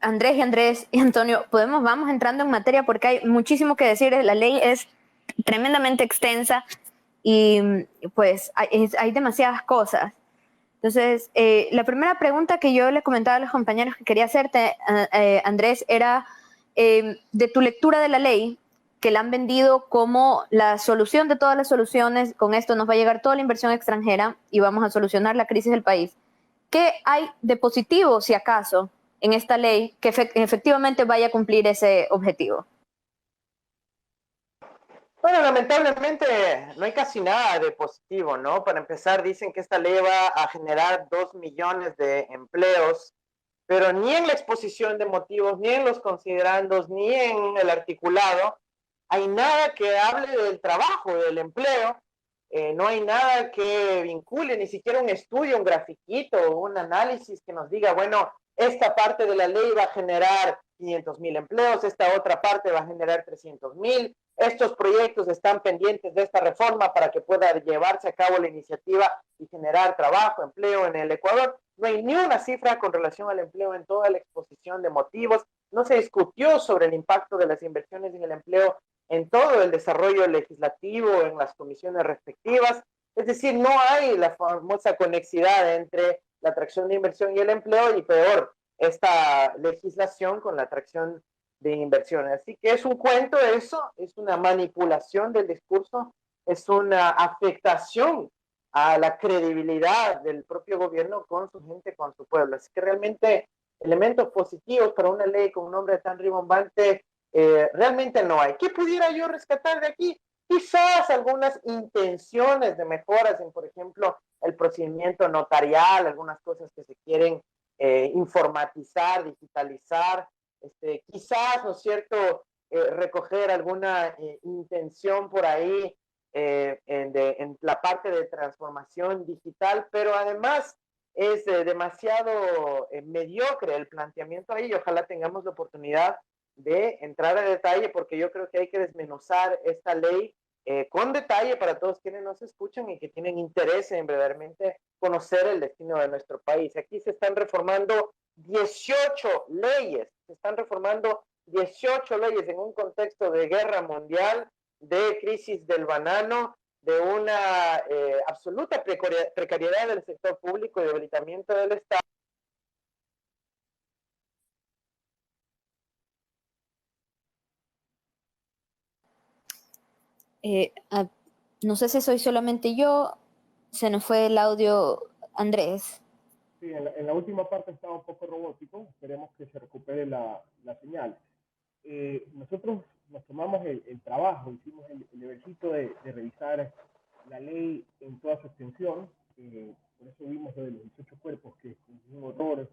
Andrés y Antonio, vamos entrando en materia porque hay muchísimo que decir. La ley es tremendamente extensa y pues hay demasiadas cosas. Entonces, la primera pregunta que yo le comentaba a los compañeros que quería hacerte, Andrés, era de tu lectura de la ley, que la han vendido como la solución de todas las soluciones. Con esto nos va a llegar toda la inversión extranjera y vamos a solucionar la crisis del país. ¿Qué hay de positivo, si acaso, en esta ley que efectivamente vaya a cumplir ese objetivo? Bueno, lamentablemente no hay casi nada de positivo, ¿no? Para empezar, dicen que esta ley va a generar 2 millones de empleos, pero ni en la exposición de motivos, ni en los considerandos, ni en el articulado hay nada que hable del trabajo, del empleo. No hay nada que vincule, ni siquiera un estudio, un grafiquito, un análisis que nos diga, bueno, esta parte de la ley va a generar 500,000 empleos, esta otra parte va a generar 300,000. Estos proyectos están pendientes de esta reforma para que pueda llevarse a cabo la iniciativa y generar trabajo, empleo en el Ecuador. No hay ni una cifra con relación al empleo en toda la exposición de motivos. No se discutió sobre el impacto de las inversiones en el empleo en todo el desarrollo legislativo, en las comisiones respectivas. Es decir, no hay la famosa conexidad entre la atracción de inversión y el empleo, y peor, esta legislación con la atracción de inversiones. Así que es un cuento eso, es una manipulación del discurso, es una afectación a la credibilidad del propio gobierno con su gente, con su pueblo. Así que realmente elementos positivos para una ley con un nombre tan ribombante realmente no hay. ¿Qué pudiera yo rescatar de aquí? Quizás algunas intenciones de mejoras en, por ejemplo, el procedimiento notarial, algunas cosas que se quieren informatizar, digitalizar, quizás, ¿no es cierto?, recoger alguna intención por ahí en la parte de transformación digital, pero además es demasiado mediocre el planteamiento ahí. Ojalá tengamos la oportunidad de entrar a detalle, porque yo creo que hay que desmenuzar esta ley con detalle para todos quienes nos escuchan y que tienen interés en verdaderamente conocer el destino de nuestro país. Aquí se están reformando 18 leyes, se están reformando 18 leyes en un contexto de guerra mundial, de crisis del banano, de una absoluta precariedad del sector público y debilitamiento del Estado. Eh, ah, no sé si soy solamente yo, se nos fue el audio, Andrés. Sí, en la última parte estaba un poco robótico, esperemos que se recupere la señal. Nosotros nos tomamos el trabajo, hicimos el debercito de revisar la ley en toda su extensión, por eso vimos lo de los 18 cuerpos, que es un horror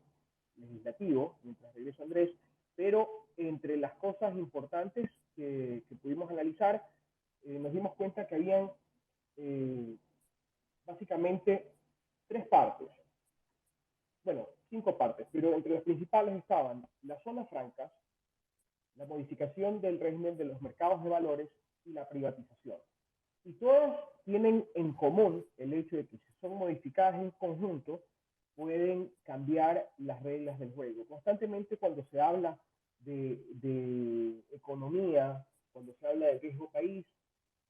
legislativo, mientras regreso Andrés, pero entre las cosas importantes que pudimos analizar, nos dimos cuenta que habían básicamente 3 partes, bueno, 5 partes, pero entre las principales estaban las zonas francas, la modificación del régimen de los mercados de valores y la privatización. Y todas tienen en común el hecho de que si son modificadas en conjunto, pueden cambiar las reglas del juego. Constantemente cuando se habla de economía, cuando se habla de riesgo país,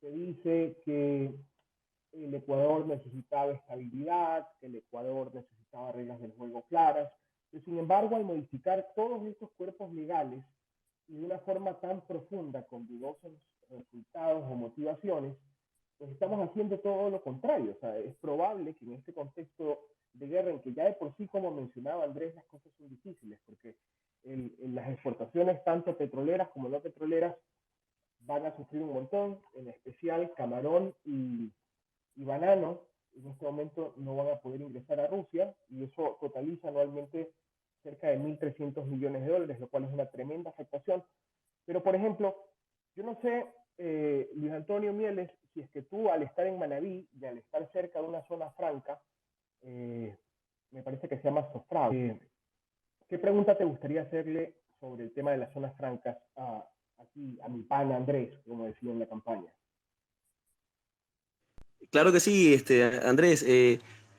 se dice que el Ecuador necesitaba estabilidad, que el Ecuador necesitaba reglas del juego claras, pero sin embargo, al modificar todos estos cuerpos legales y de una forma tan profunda, con dudosos resultados o motivaciones, pues estamos haciendo todo lo contrario. O sea, es probable que en este contexto de guerra, en que ya de por sí, como mencionaba Andrés, las cosas son difíciles, porque las exportaciones, tanto petroleras como no petroleras, van a sufrir un montón, en especial camarón y banano, en este momento no van a poder ingresar a Rusia, y eso totaliza anualmente cerca de 1.300 millones de dólares, lo cual es una tremenda afectación. Pero, por ejemplo, yo no sé, Luis Antonio Mieles, si es que tú, al estar en Manabí y al estar cerca de una zona franca, me parece que se llama Sofrao, ¿qué pregunta te gustaría hacerle sobre el tema de las zonas francas aquí a mi pana Andrés, como decía en la campaña? Claro que sí, Andrés.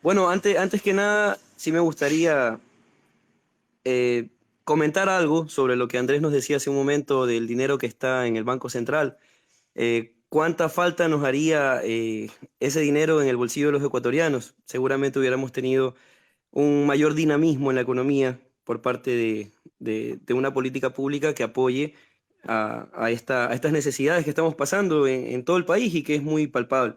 Bueno, antes que nada, sí me gustaría comentar algo sobre lo que Andrés nos decía hace un momento del dinero que está en el Banco Central. ¿Cuánta falta nos haría ese dinero en el bolsillo de los ecuatorianos? Seguramente hubiéramos tenido un mayor dinamismo en la economía por parte de una política pública que apoye a estas necesidades que estamos pasando en todo el país y que es muy palpable.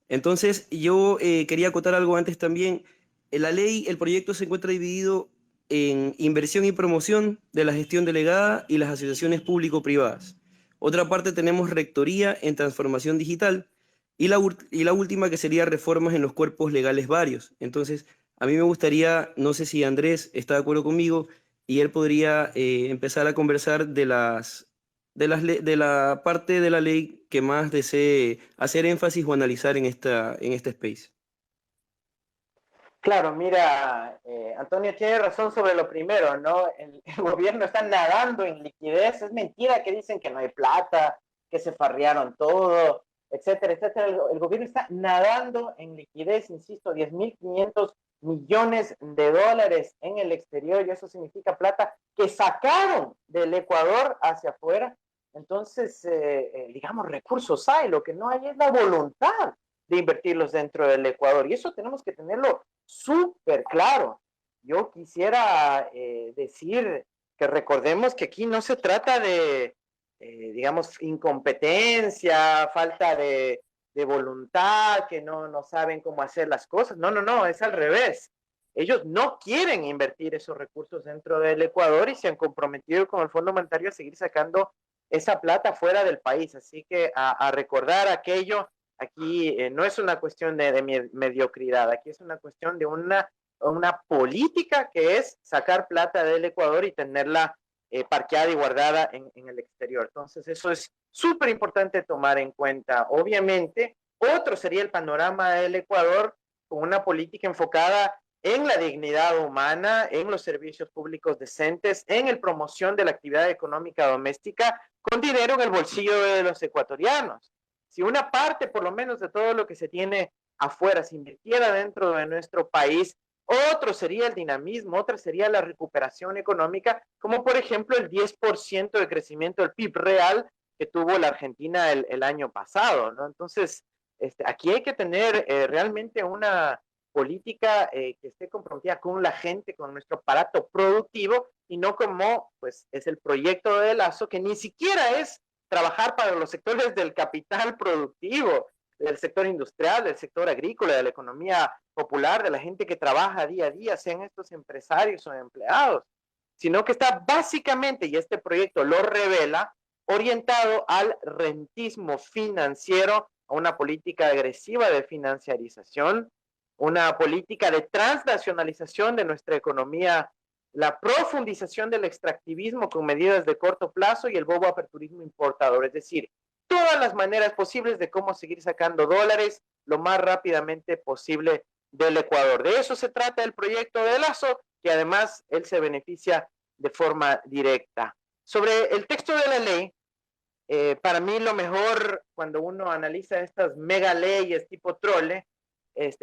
Entonces, yo quería acotar algo antes también. En la ley, el proyecto se encuentra dividido en inversión y promoción de la gestión delegada y las asociaciones público-privadas. Otra parte tenemos rectoría en transformación digital y la última que sería reformas en los cuerpos legales varios. Entonces, a mí me gustaría, no sé si Andrés está de acuerdo conmigo, y él podría empezar a conversar de la parte de la ley que más desee hacer énfasis o analizar en este space. Claro, mira, Antonio tiene razón sobre lo primero, ¿no? El gobierno está nadando en liquidez, es mentira que dicen que no hay plata, que se farrearon todo, etcétera, etcétera. El gobierno está nadando en liquidez, insisto, 10.500 millones de dólares en el exterior, y eso significa plata que sacaron del Ecuador hacia afuera. Entonces, digamos, recursos hay, lo que no hay es la voluntad de invertirlos dentro del Ecuador, y eso tenemos que tenerlo súper claro. Yo quisiera decir que recordemos que aquí no se trata de, digamos, incompetencia, falta de voluntad, que no saben cómo hacer las cosas. No, no, no, es al revés. Ellos no quieren invertir esos recursos dentro del Ecuador y se han comprometido con el Fondo Monetario a seguir sacando esa plata fuera del país. Así que a recordar aquello. Aquí no es una cuestión de mediocridad, aquí es una cuestión de una política que es sacar plata del Ecuador y tenerla parqueada y guardada en el exterior. Entonces, eso es súper importante tomar en cuenta. Obviamente, otro sería el panorama del Ecuador con una política enfocada en la dignidad humana, en los servicios públicos decentes, en la promoción de la actividad económica doméstica, con dinero en el bolsillo de los ecuatorianos. Si una parte, por lo menos, de todo lo que se tiene afuera se invirtiera dentro de nuestro país, otro sería el dinamismo, otra sería la recuperación económica, como por ejemplo el 10% de crecimiento del PIB real que tuvo la Argentina el año pasado, ¿no? Entonces, aquí hay que tener realmente una política que esté comprometida con la gente, con nuestro aparato productivo, y no como pues es el proyecto de Lazo, que ni siquiera es trabajar para los sectores del capital productivo, del sector industrial, del sector agrícola, de la economía popular, de la gente que trabaja día a día, sean estos empresarios o empleados, sino que está básicamente, y este proyecto lo revela, orientado al rentismo financiero, a una política agresiva de financiarización, una política de transnacionalización de nuestra economía, la profundización del extractivismo con medidas de corto plazo y el bobo aperturismo importador, es decir, todas las maneras posibles de cómo seguir sacando dólares lo más rápidamente posible del Ecuador. De eso se trata el proyecto de Lazo, que además él se beneficia de forma directa. Sobre el texto de la ley, para mí lo mejor cuando uno analiza estas mega leyes tipo trole,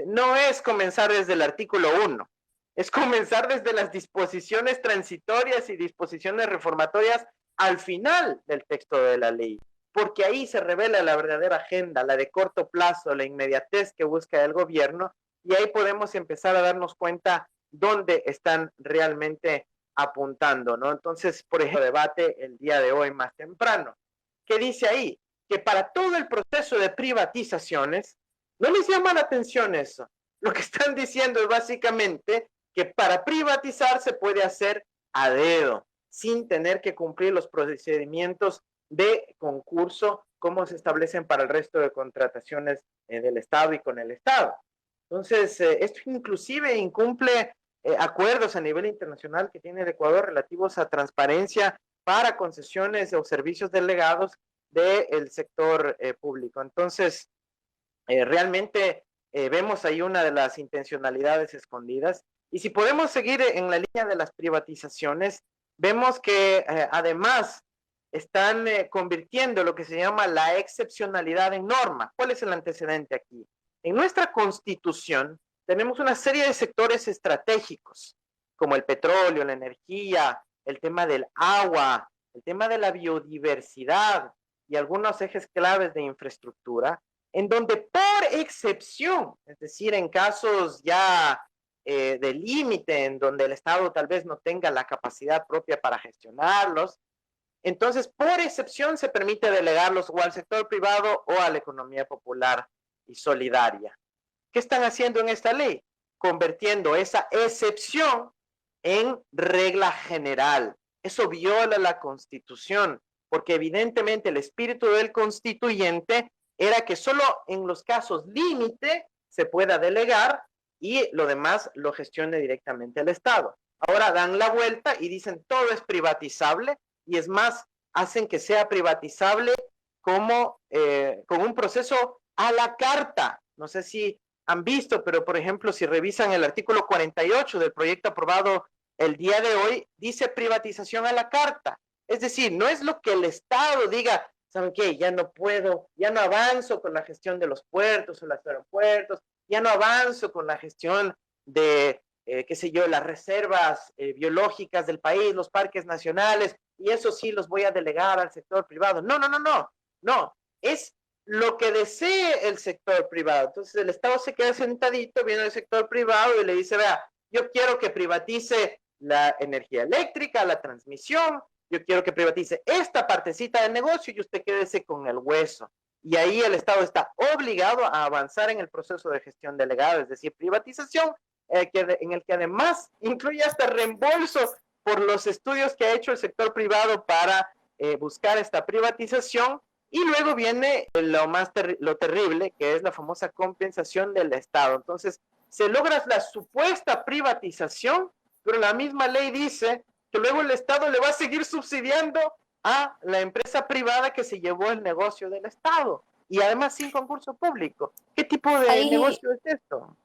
no es comenzar desde el artículo 1, es comenzar desde las disposiciones transitorias y disposiciones reformatorias al final del texto de la ley, porque ahí se revela la verdadera agenda, la de corto plazo, la inmediatez que busca el gobierno, y ahí podemos empezar a darnos cuenta dónde están realmente apuntando, ¿no? Entonces, por ejemplo, debate el día de hoy más temprano, que dice ahí que para todo el proceso de privatizaciones, no les llama la atención eso. Lo que están diciendo es básicamente que para privatizar se puede hacer a dedo, sin tener que cumplir los procedimientos de concurso como se establecen para el resto de contrataciones del Estado y con el Estado. Entonces, esto inclusive incumple acuerdos a nivel internacional que tiene el Ecuador relativos a transparencia para concesiones o servicios delegados del sector público. Entonces, realmente vemos ahí una de las intencionalidades escondidas. Y si podemos seguir en la línea de las privatizaciones, vemos que además están convirtiendo lo que se llama la excepcionalidad en norma. ¿Cuál es el antecedente aquí? En nuestra Constitución tenemos una serie de sectores estratégicos, como el petróleo, la energía, el tema del agua, el tema de la biodiversidad y algunos ejes claves de infraestructura, en donde por excepción, es decir, en casos ya de límite, en donde el Estado tal vez no tenga la capacidad propia para gestionarlos, entonces por excepción se permite delegarlos o al sector privado o a la economía popular y solidaria. ¿Qué están haciendo en esta ley? Convirtiendo esa excepción en regla general. Eso viola la Constitución, porque evidentemente el espíritu del constituyente era que solo en los casos límite se pueda delegar y lo demás lo gestione directamente el Estado. Ahora dan la vuelta y dicen todo es privatizable y es más, hacen que sea privatizable como con un proceso a la carta. No sé si han visto, pero por ejemplo, si revisan el artículo 48 del proyecto aprobado el día de hoy, dice privatización a la carta. Es decir, no es lo que el Estado diga, ¿saben qué? Ya no puedo, ya no avanzo con la gestión de los puertos o los aeropuertos, ya no avanzo con la gestión de, qué sé yo, las reservas biológicas del país, los parques nacionales, y eso sí los voy a delegar al sector privado. No, no, no, no, no, es lo que desee el sector privado. Entonces el Estado se queda sentadito, viene el sector privado y le dice, vea, yo quiero que privatice la energía eléctrica, la transmisión, yo quiero que privatice esta partecita del negocio y usted quédese con el hueso. Y ahí el Estado está obligado a avanzar en el proceso de gestión delegada, es decir, privatización, en el que además incluye hasta reembolso por los estudios que ha hecho el sector privado para buscar esta privatización. Y luego viene lo terrible, que es la famosa compensación del Estado. Entonces, se logra la supuesta privatización, pero la misma ley dice que luego el Estado le va a seguir subsidiando a la empresa privada que se llevó el negocio del Estado. Y además sin concurso público. ¿Qué tipo de Ahí, negocio es esto?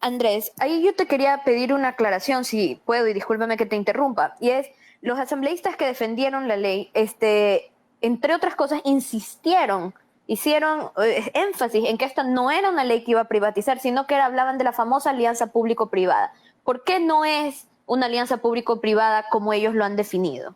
Andrés, ahí yo te quería pedir una aclaración, si puedo, y discúlpame que te interrumpa. Y es, los asambleístas que defendieron la ley, entre otras cosas, hicieron énfasis en que esta no era una ley que iba a privatizar, sino que hablaban de la famosa alianza público-privada. ¿Por qué no es una alianza público-privada como ellos lo han definido?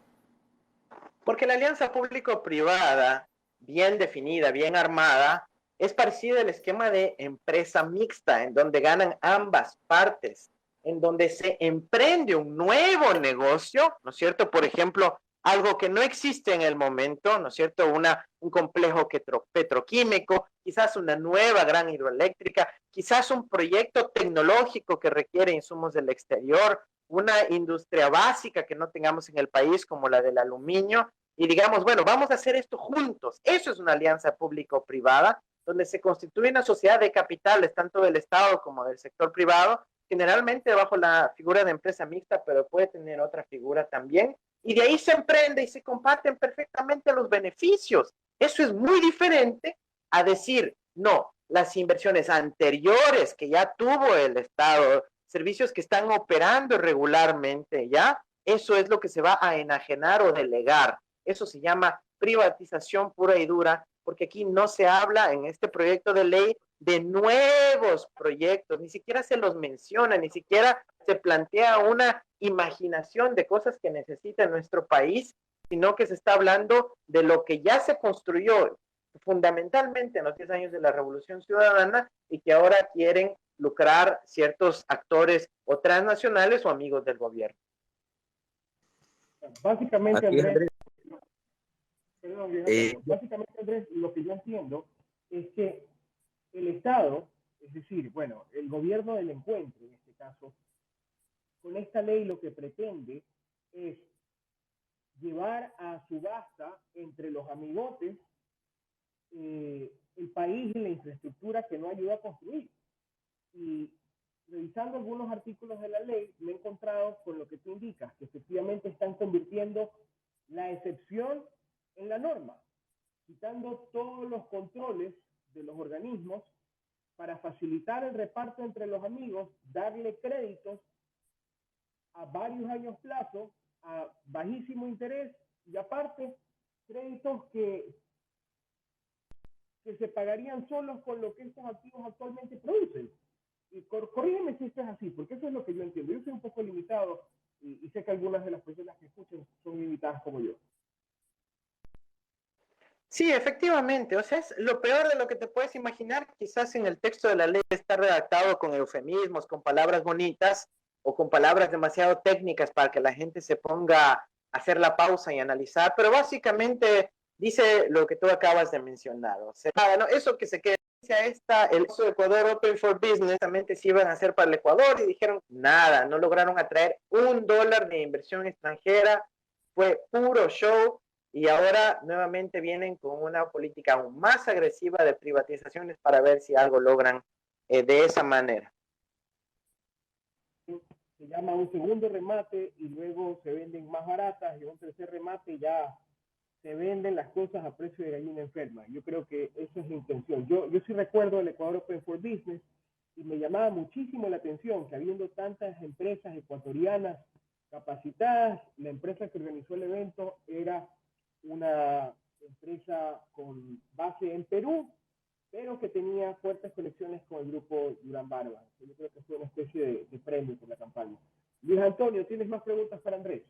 Porque la alianza público-privada, bien definida, bien armada, es parecida al esquema de empresa mixta, en donde ganan ambas partes, en donde se emprende un nuevo negocio, ¿no es cierto? Por ejemplo, algo que no existe en el momento, ¿no es cierto? Un complejo petroquímico, quizás una nueva gran hidroeléctrica, quizás un proyecto tecnológico que requiere insumos del exterior, una industria básica que no tengamos en el país como la del aluminio, y digamos, bueno, vamos a hacer esto juntos. Eso es una alianza público-privada, donde se constituye una sociedad de capitales, tanto del Estado como del sector privado, generalmente bajo la figura de empresa mixta, pero puede tener otra figura también, y de ahí se emprende y se comparten perfectamente los beneficios. Eso es muy diferente a decir, no, las inversiones anteriores que ya tuvo el Estado, servicios que están operando regularmente, ¿ya? Eso es lo que se va a enajenar o delegar. Eso se llama privatización pura y dura, porque aquí no se habla en este proyecto de ley de nuevos proyectos, ni siquiera se los menciona, ni siquiera se plantea una imaginación de cosas que necesita nuestro país, sino que se está hablando de lo que ya se construyó fundamentalmente en los 10 años de la Revolución Ciudadana y que ahora quieren lucrar ciertos actores o transnacionales o amigos del gobierno. Básicamente, Andrés, perdón, básicamente, Andrés, lo que yo entiendo es que el Estado, es decir, bueno, el gobierno del encuentro, en este caso, con esta ley lo que pretende es llevar a subasta entre los amigotes el país y la infraestructura que no ayuda a construir. Y revisando algunos artículos de la ley, me he encontrado con lo que tú indicas, que efectivamente están convirtiendo la excepción en la norma, quitando todos los controles de los organismos para facilitar el reparto entre los amigos, darle créditos a varios años plazo, a bajísimo interés y aparte créditos que se pagarían solos con lo que estos activos actualmente producen. Y corrígeme si esto es así, porque eso es lo que yo entiendo. Yo soy un poco limitado y sé que algunas de las personas que escuchan son invitadas como yo. Sí, efectivamente, o sea, es lo peor de lo que te puedes imaginar. Quizás en el texto de la ley está redactado con eufemismos, con palabras bonitas o con palabras demasiado técnicas para que la gente se ponga a hacer la pausa y analizar, pero básicamente dice lo que tú acabas de mencionar. O sea, no, eso que se queda el uso de Ecuador Open for Business, también se iban a hacer para el Ecuador y dijeron nada, no lograron atraer $1 de inversión extranjera, fue puro show. Y ahora nuevamente vienen con una política aún más agresiva de privatizaciones para ver si algo logran de esa manera. Se llama un segundo remate y luego se venden más baratas, y un tercer remate ya se venden las cosas a precio de gallina enferma. Yo creo que esa es la intención. Yo sí recuerdo el Ecuador Open for Business y me llamaba muchísimo la atención que habiendo tantas empresas ecuatorianas capacitadas, la empresa que organizó el evento era una empresa con base en Perú, pero que tenía fuertes conexiones con el grupo Durán Barba. Yo creo que fue una especie de premio por la campaña. Luis Antonio, ¿tienes más preguntas para Andrés?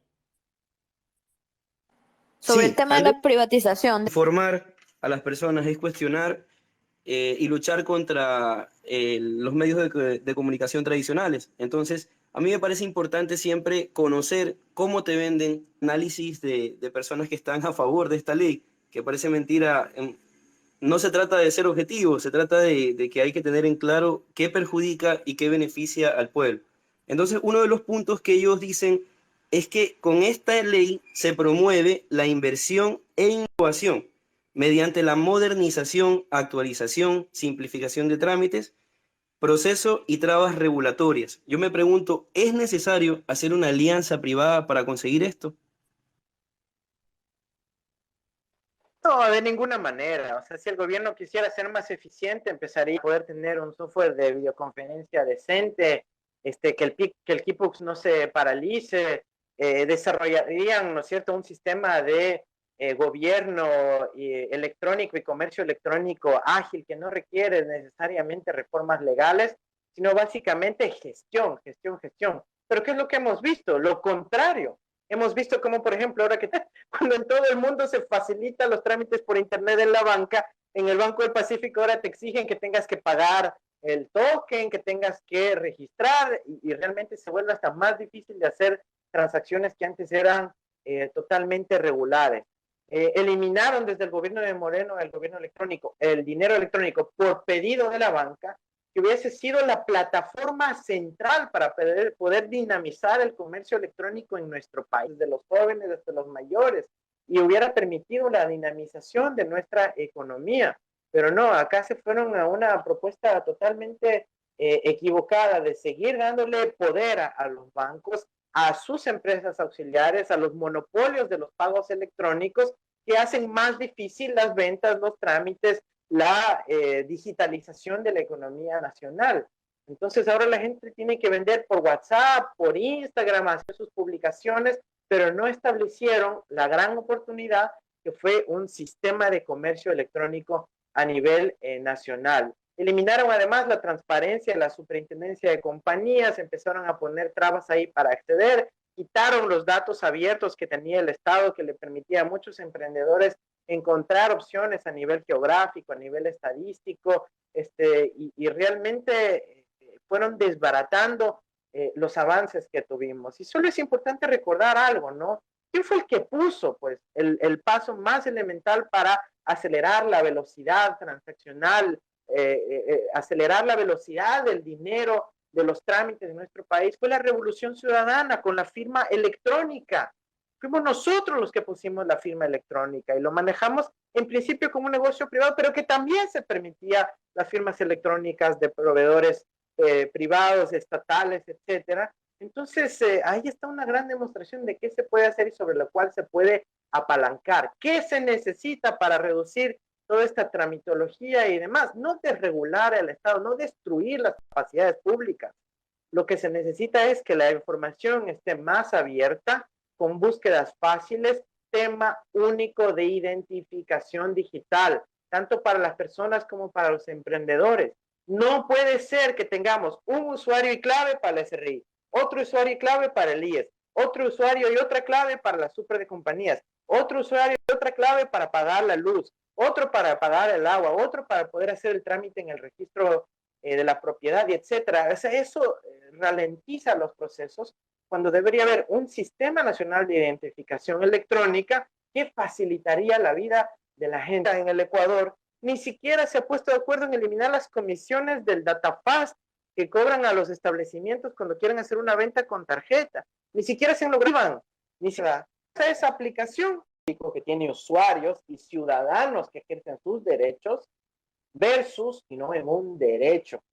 Sobre Sí, el tema de Andrés, la privatización. informar a las personas es cuestionar y luchar contra los medios de comunicación tradicionales. Entonces, a mí me parece importante siempre conocer cómo te venden análisis de personas que están a favor de esta ley, que parece mentira. No se trata de ser objetivo, se trata de que hay que tener en claro qué perjudica y qué beneficia al pueblo. Entonces, uno de los puntos que ellos dicen es que con esta ley se promueve la inversión e innovación mediante la modernización, actualización, simplificación de trámites, proceso y trabas regulatorias. Yo me pregunto, ¿es necesario hacer una alianza privada para conseguir esto? No, de ninguna manera. O sea, si el gobierno quisiera ser más eficiente, empezaría a poder tener un software de videoconferencia decente, que el Keybox no se paralice, desarrollarían, ¿no es cierto?, un sistema de gobierno electrónico y comercio electrónico ágil que no requiere necesariamente reformas legales, sino básicamente gestión, gestión, gestión. Pero ¿qué es lo que hemos visto? Lo contrario. Hemos visto como, por ejemplo, ahora que cuando en todo el mundo se facilitan los trámites por internet en la banca, en el Banco del Pacífico ahora te exigen que tengas que pagar el token, que tengas que registrar y realmente se vuelve hasta más difícil de hacer transacciones que antes eran totalmente regulares. Eliminaron desde el gobierno de Moreno, el gobierno electrónico, el dinero electrónico por pedido de la banca, que hubiese sido la plataforma central para poder dinamizar el comercio electrónico en nuestro país, desde los jóvenes hasta los mayores, y hubiera permitido la dinamización de nuestra economía. Pero no, acá se fueron a una propuesta totalmente equivocada de seguir dándole poder a los bancos, a sus empresas auxiliares, a los monopolios de los pagos electrónicos que hacen más difícil las ventas, los trámites, la digitalización de la economía nacional. Entonces ahora la gente tiene que vender por WhatsApp, por Instagram, hacer sus publicaciones, pero no establecieron la gran oportunidad que fue un sistema de comercio electrónico a nivel nacional. Eliminaron además la transparencia de la superintendencia de compañías, empezaron a poner trabas ahí para acceder, quitaron los datos abiertos que tenía el Estado que le permitía a muchos emprendedores encontrar opciones a nivel geográfico, a nivel estadístico, y realmente fueron desbaratando los avances que tuvimos. Y solo es importante recordar algo, ¿no? ¿Quién fue el que puso, pues, el paso más elemental para acelerar la velocidad transaccional, acelerar la velocidad del dinero, de los trámites de nuestro país? Fue la Revolución Ciudadana con la firma electrónica. Fuimos nosotros los que pusimos la firma electrónica y lo manejamos en principio como un negocio privado, pero que también se permitía las firmas electrónicas de proveedores privados, estatales, etcétera. Entonces, ahí está una gran demostración de qué se puede hacer y sobre lo cual se puede apalancar. ¿Qué se necesita para reducir toda esta tramitología y demás? No desregular el Estado, no destruir las capacidades públicas. Lo que se necesita es que la información esté más abierta, con búsquedas fáciles, tema único de identificación digital, tanto para las personas como para los emprendedores. No puede ser que tengamos un usuario y clave para el SRI, otro usuario y clave para el IES, otro usuario y otra clave para la super de compañías, otro usuario y otra clave para pagar la luz, otro para pagar el agua, otro para poder hacer el trámite en el registro de la propiedad, y etcétera. O sea, eso ralentiza los procesos cuando debería haber un sistema nacional de identificación electrónica que facilitaría la vida de la gente en el Ecuador. Ni siquiera se ha puesto de acuerdo en eliminar las comisiones del DataFast que cobran a los establecimientos cuando quieren hacer una venta con tarjeta. Ni siquiera se lograban. Ni siquiera esa aplicación que tiene usuarios y ciudadanos que ejercen sus derechos versus, y no en un derecho,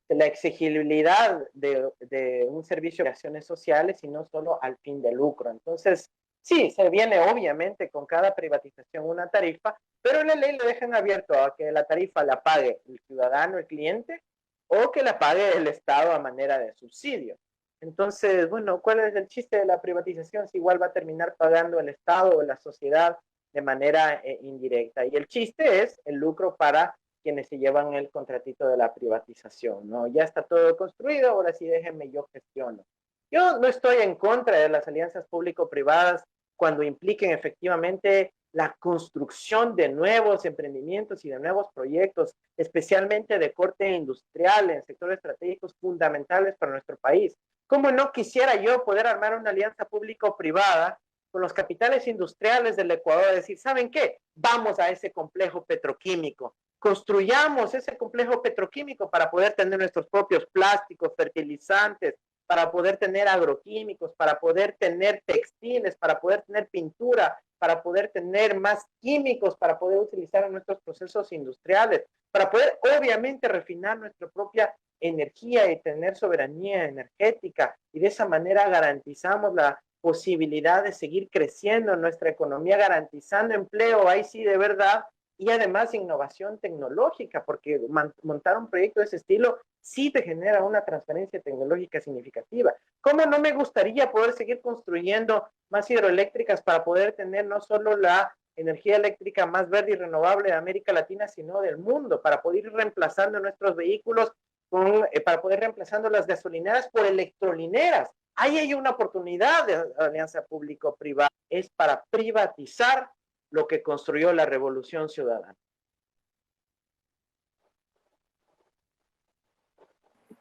la exigibilidad de un servicio de acciones sociales y no solo al fin de lucro. Entonces, sí, se viene obviamente con cada privatización una tarifa, pero en la ley lo dejan abierto a que la tarifa la pague el ciudadano, el cliente, o que la pague el Estado a manera de subsidio. Entonces, bueno, ¿cuál es el chiste de la privatización si igual va a terminar pagando el Estado o la sociedad de manera indirecta? Y el chiste es el lucro para quienes se llevan el contratito de la privatización, ¿no? Ya está todo construido, ahora sí déjenme yo gestiono. Yo no estoy en contra de las alianzas público-privadas cuando impliquen efectivamente la construcción de nuevos emprendimientos y de nuevos proyectos, especialmente de corte industrial en sectores estratégicos fundamentales para nuestro país. ¿Cómo no quisiera yo poder armar una alianza público-privada con los capitales industriales del Ecuador? Decir, ¿saben qué? Vamos a ese complejo petroquímico. Construyamos ese complejo petroquímico para poder tener nuestros propios plásticos, fertilizantes, para poder tener agroquímicos, para poder tener textiles, para poder tener pintura, para poder tener más químicos, para poder utilizar en nuestros procesos industriales, para poder obviamente refinar nuestra propia energía y tener soberanía energética, y de esa manera garantizamos la posibilidad de seguir creciendo nuestra economía, garantizando empleo, ahí sí de verdad, y además innovación tecnológica, porque montar un proyecto de ese estilo sí te genera una transferencia tecnológica significativa. ¿Cómo no me gustaría poder seguir construyendo más hidroeléctricas para poder tener no solo la energía eléctrica más verde y renovable de América Latina, sino del mundo, para poder ir reemplazando nuestros vehículos, para poder ir reemplazando las gasolineras por electrolineras? Ahí hay una oportunidad de alianza público-privada, es para privatizar lo que construyó la Revolución Ciudadana.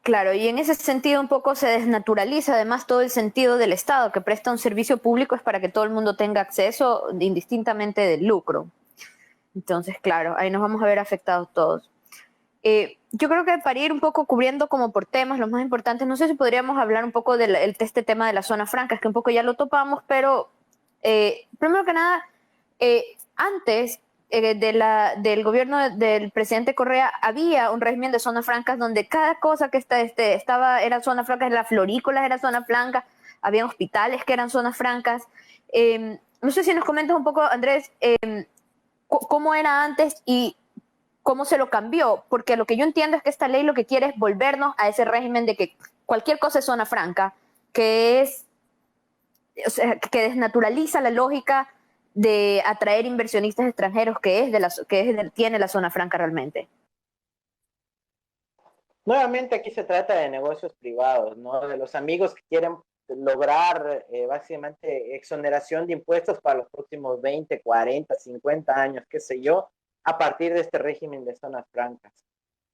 Claro, y en ese sentido un poco se desnaturaliza además todo el sentido del Estado, que presta un servicio público es para que todo el mundo tenga acceso indistintamente del lucro. Entonces, claro, ahí nos vamos a ver afectados todos. Yo creo que para ir un poco cubriendo como por temas los más importantes, no sé si podríamos hablar un poco de este tema de las zonas francas, que un poco ya lo topamos, pero primero que nada, antes del gobierno del presidente Correa había un régimen de zonas francas donde cada cosa que estaba era zona franca, las florícolas era zona franca, había hospitales que eran zonas francas. No sé si nos comentas un poco, Andrés, cómo era antes y cómo se lo cambió, porque lo que yo entiendo es que esta ley lo que quiere es volvernos a ese régimen de que cualquier cosa es zona franca, que es, o sea, que desnaturaliza la lógica de atraer inversionistas extranjeros tiene la zona franca realmente. Nuevamente aquí se trata de negocios privados, ¿no? De los amigos que quieren lograr básicamente exoneración de impuestos para los próximos 20, 40, 50 años, qué sé yo, a partir de este régimen de zonas francas.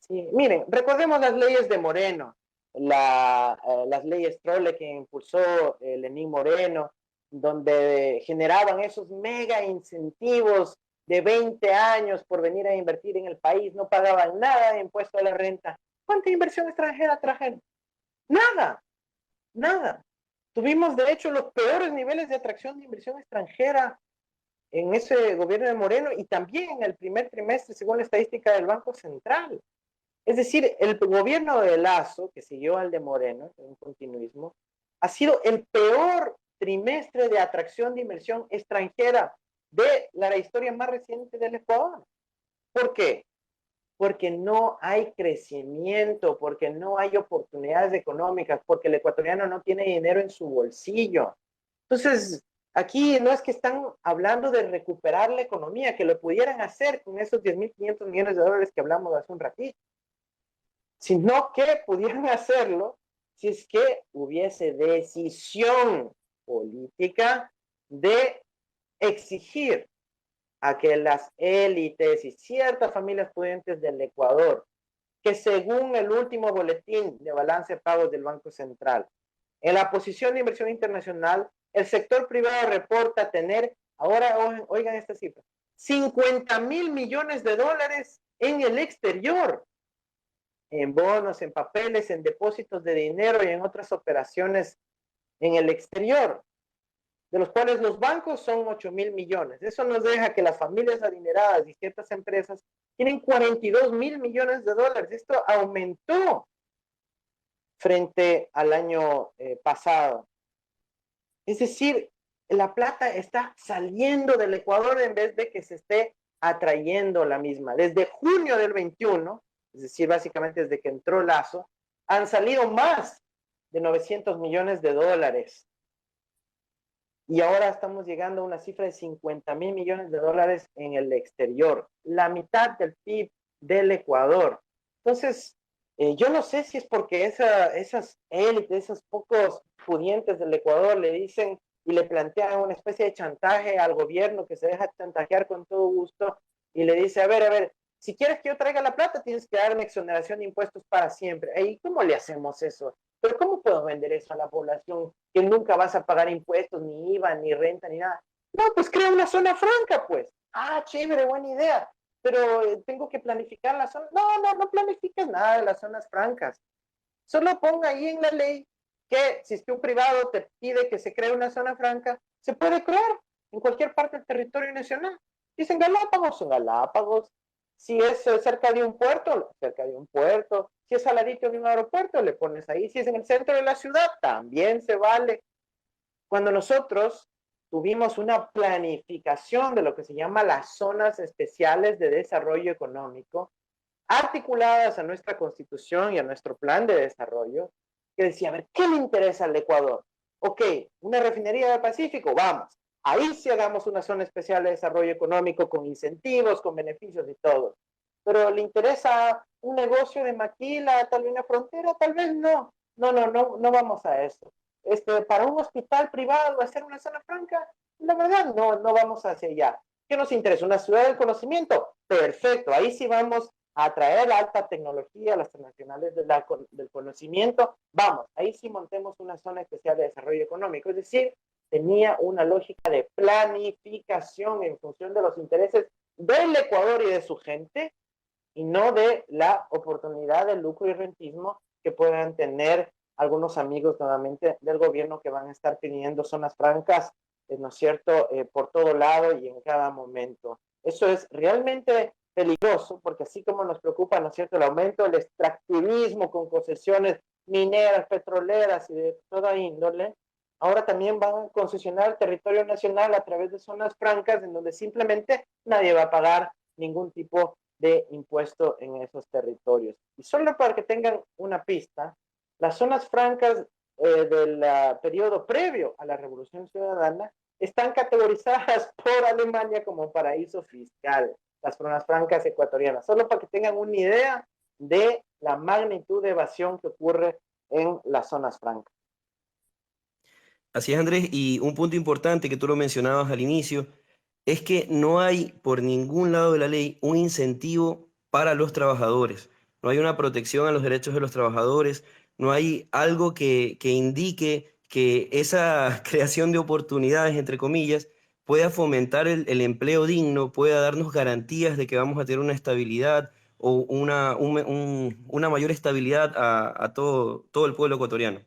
Sí, miren, recordemos las leyes de Moreno, las leyes Trole que impulsó Lenín Moreno, donde generaban esos mega incentivos de 20 años por venir a invertir en el país, no pagaban nada de impuesto a la renta. ¿Cuánta inversión extranjera trajeron? Nada, nada. Tuvimos, de hecho, los peores niveles de atracción de inversión extranjera en ese gobierno de Moreno y también en el primer trimestre, según la estadística del Banco Central. Es decir, el gobierno de Lasso, que siguió al de Moreno, en un continuismo, ha sido el peor trimestre de atracción de inversión extranjera de la historia más reciente del Ecuador. ¿Por qué? Porque no hay crecimiento, porque no hay oportunidades económicas, porque el ecuatoriano no tiene dinero en su bolsillo. Entonces, aquí no es que están hablando de recuperar la economía, que lo pudieran hacer con esos 10.500 millones de dólares que hablamos hace un ratito, sino que pudieran hacerlo si es que hubiese decisión política de exigir a que las élites y ciertas familias pudientes del Ecuador, que según el último boletín de balance de pagos del Banco Central, en la posición de inversión internacional, el sector privado reporta tener, ahora oigan esta cifra, 50.000 millones de dólares en el exterior, en bonos, en papeles, en depósitos de dinero y en otras operaciones en el exterior, de los cuales los bancos son 8.000 millones. Eso nos deja que las familias adineradas y ciertas empresas tienen 42.000 millones de dólares. Esto aumentó frente al año pasado. Es decir, la plata está saliendo del Ecuador en vez de que se esté atrayendo la misma. Desde junio del 21, es decir, básicamente desde que entró Lazo, han salido más de 900 millones de dólares. Y ahora estamos llegando a una cifra de 50.000 millones de dólares en el exterior, la mitad del PIB del Ecuador. Entonces, yo no sé si es porque esas élites, esos pocos pudientes del Ecuador le dicen y le plantean una especie de chantaje al gobierno que se deja chantajear con todo gusto y le dice, a ver, si quieres que yo traiga la plata, tienes que darme exoneración de impuestos para siempre. ¿Y cómo le hacemos eso? ¿Pero cómo puedo vender eso a la población que nunca vas a pagar impuestos, ni IVA, ni renta, ni nada? No, pues crea una zona franca, pues. Ah, chévere, buena idea. Pero tengo que planificar la zona. No planifiques nada de las zonas francas. Solo ponga ahí en la ley que si es que un privado te pide que se cree una zona franca, se puede crear en cualquier parte del territorio nacional. Dicen Galápagos, en Galápagos. Si es cerca de un puerto, cerca de un puerto. Si es al ladito de un aeropuerto, le pones ahí. Si es en el centro de la ciudad, también se vale. Cuando nosotros tuvimos una planificación de lo que se llama las zonas especiales de desarrollo económico, articuladas a nuestra constitución y a nuestro plan de desarrollo, que decía, a ver, ¿qué le interesa al Ecuador? Ok, una refinería del Pacífico, vamos. Ahí sí hagamos una zona especial de desarrollo económico con incentivos, con beneficios y todo. Pero ¿le interesa un negocio de maquila, tal vez una frontera? Tal vez no. No vamos a eso. Para un hospital privado hacer una zona franca, la verdad no vamos hacia allá. ¿Qué nos interesa? ¿Una ciudad del conocimiento? Perfecto, ahí sí vamos a atraer la alta tecnología, las transnacionales del conocimiento. Vamos, ahí sí montemos una zona especial de desarrollo económico. Es decir, tenía una lógica de planificación en función de los intereses del Ecuador y de su gente, y no de la oportunidad de lucro y rentismo que puedan tener algunos amigos nuevamente del gobierno que van a estar pidiendo zonas francas, ¿no es cierto?, por todo lado y en cada momento. Eso es realmente peligroso, porque así como nos preocupa, ¿no es cierto?, el aumento del extractivismo con concesiones mineras, petroleras y de toda índole, ahora también van a concesionar el territorio nacional a través de zonas francas en donde simplemente nadie va a pagar ningún tipo de impuesto en esos territorios. Y solo para que tengan una pista, las zonas francas del periodo previo a la Revolución Ciudadana están categorizadas por Alemania como paraíso fiscal, las zonas francas ecuatorianas, solo para que tengan una idea de la magnitud de evasión que ocurre en las zonas francas. Así es, Andrés, y un punto importante que tú lo mencionabas al inicio es que no hay por ningún lado de la ley un incentivo para los trabajadores. No hay una protección a los derechos de los trabajadores, no hay algo que indique que esa creación de oportunidades, entre comillas, pueda fomentar el empleo digno, pueda darnos garantías de que vamos a tener una estabilidad o una mayor estabilidad a todo el pueblo ecuatoriano.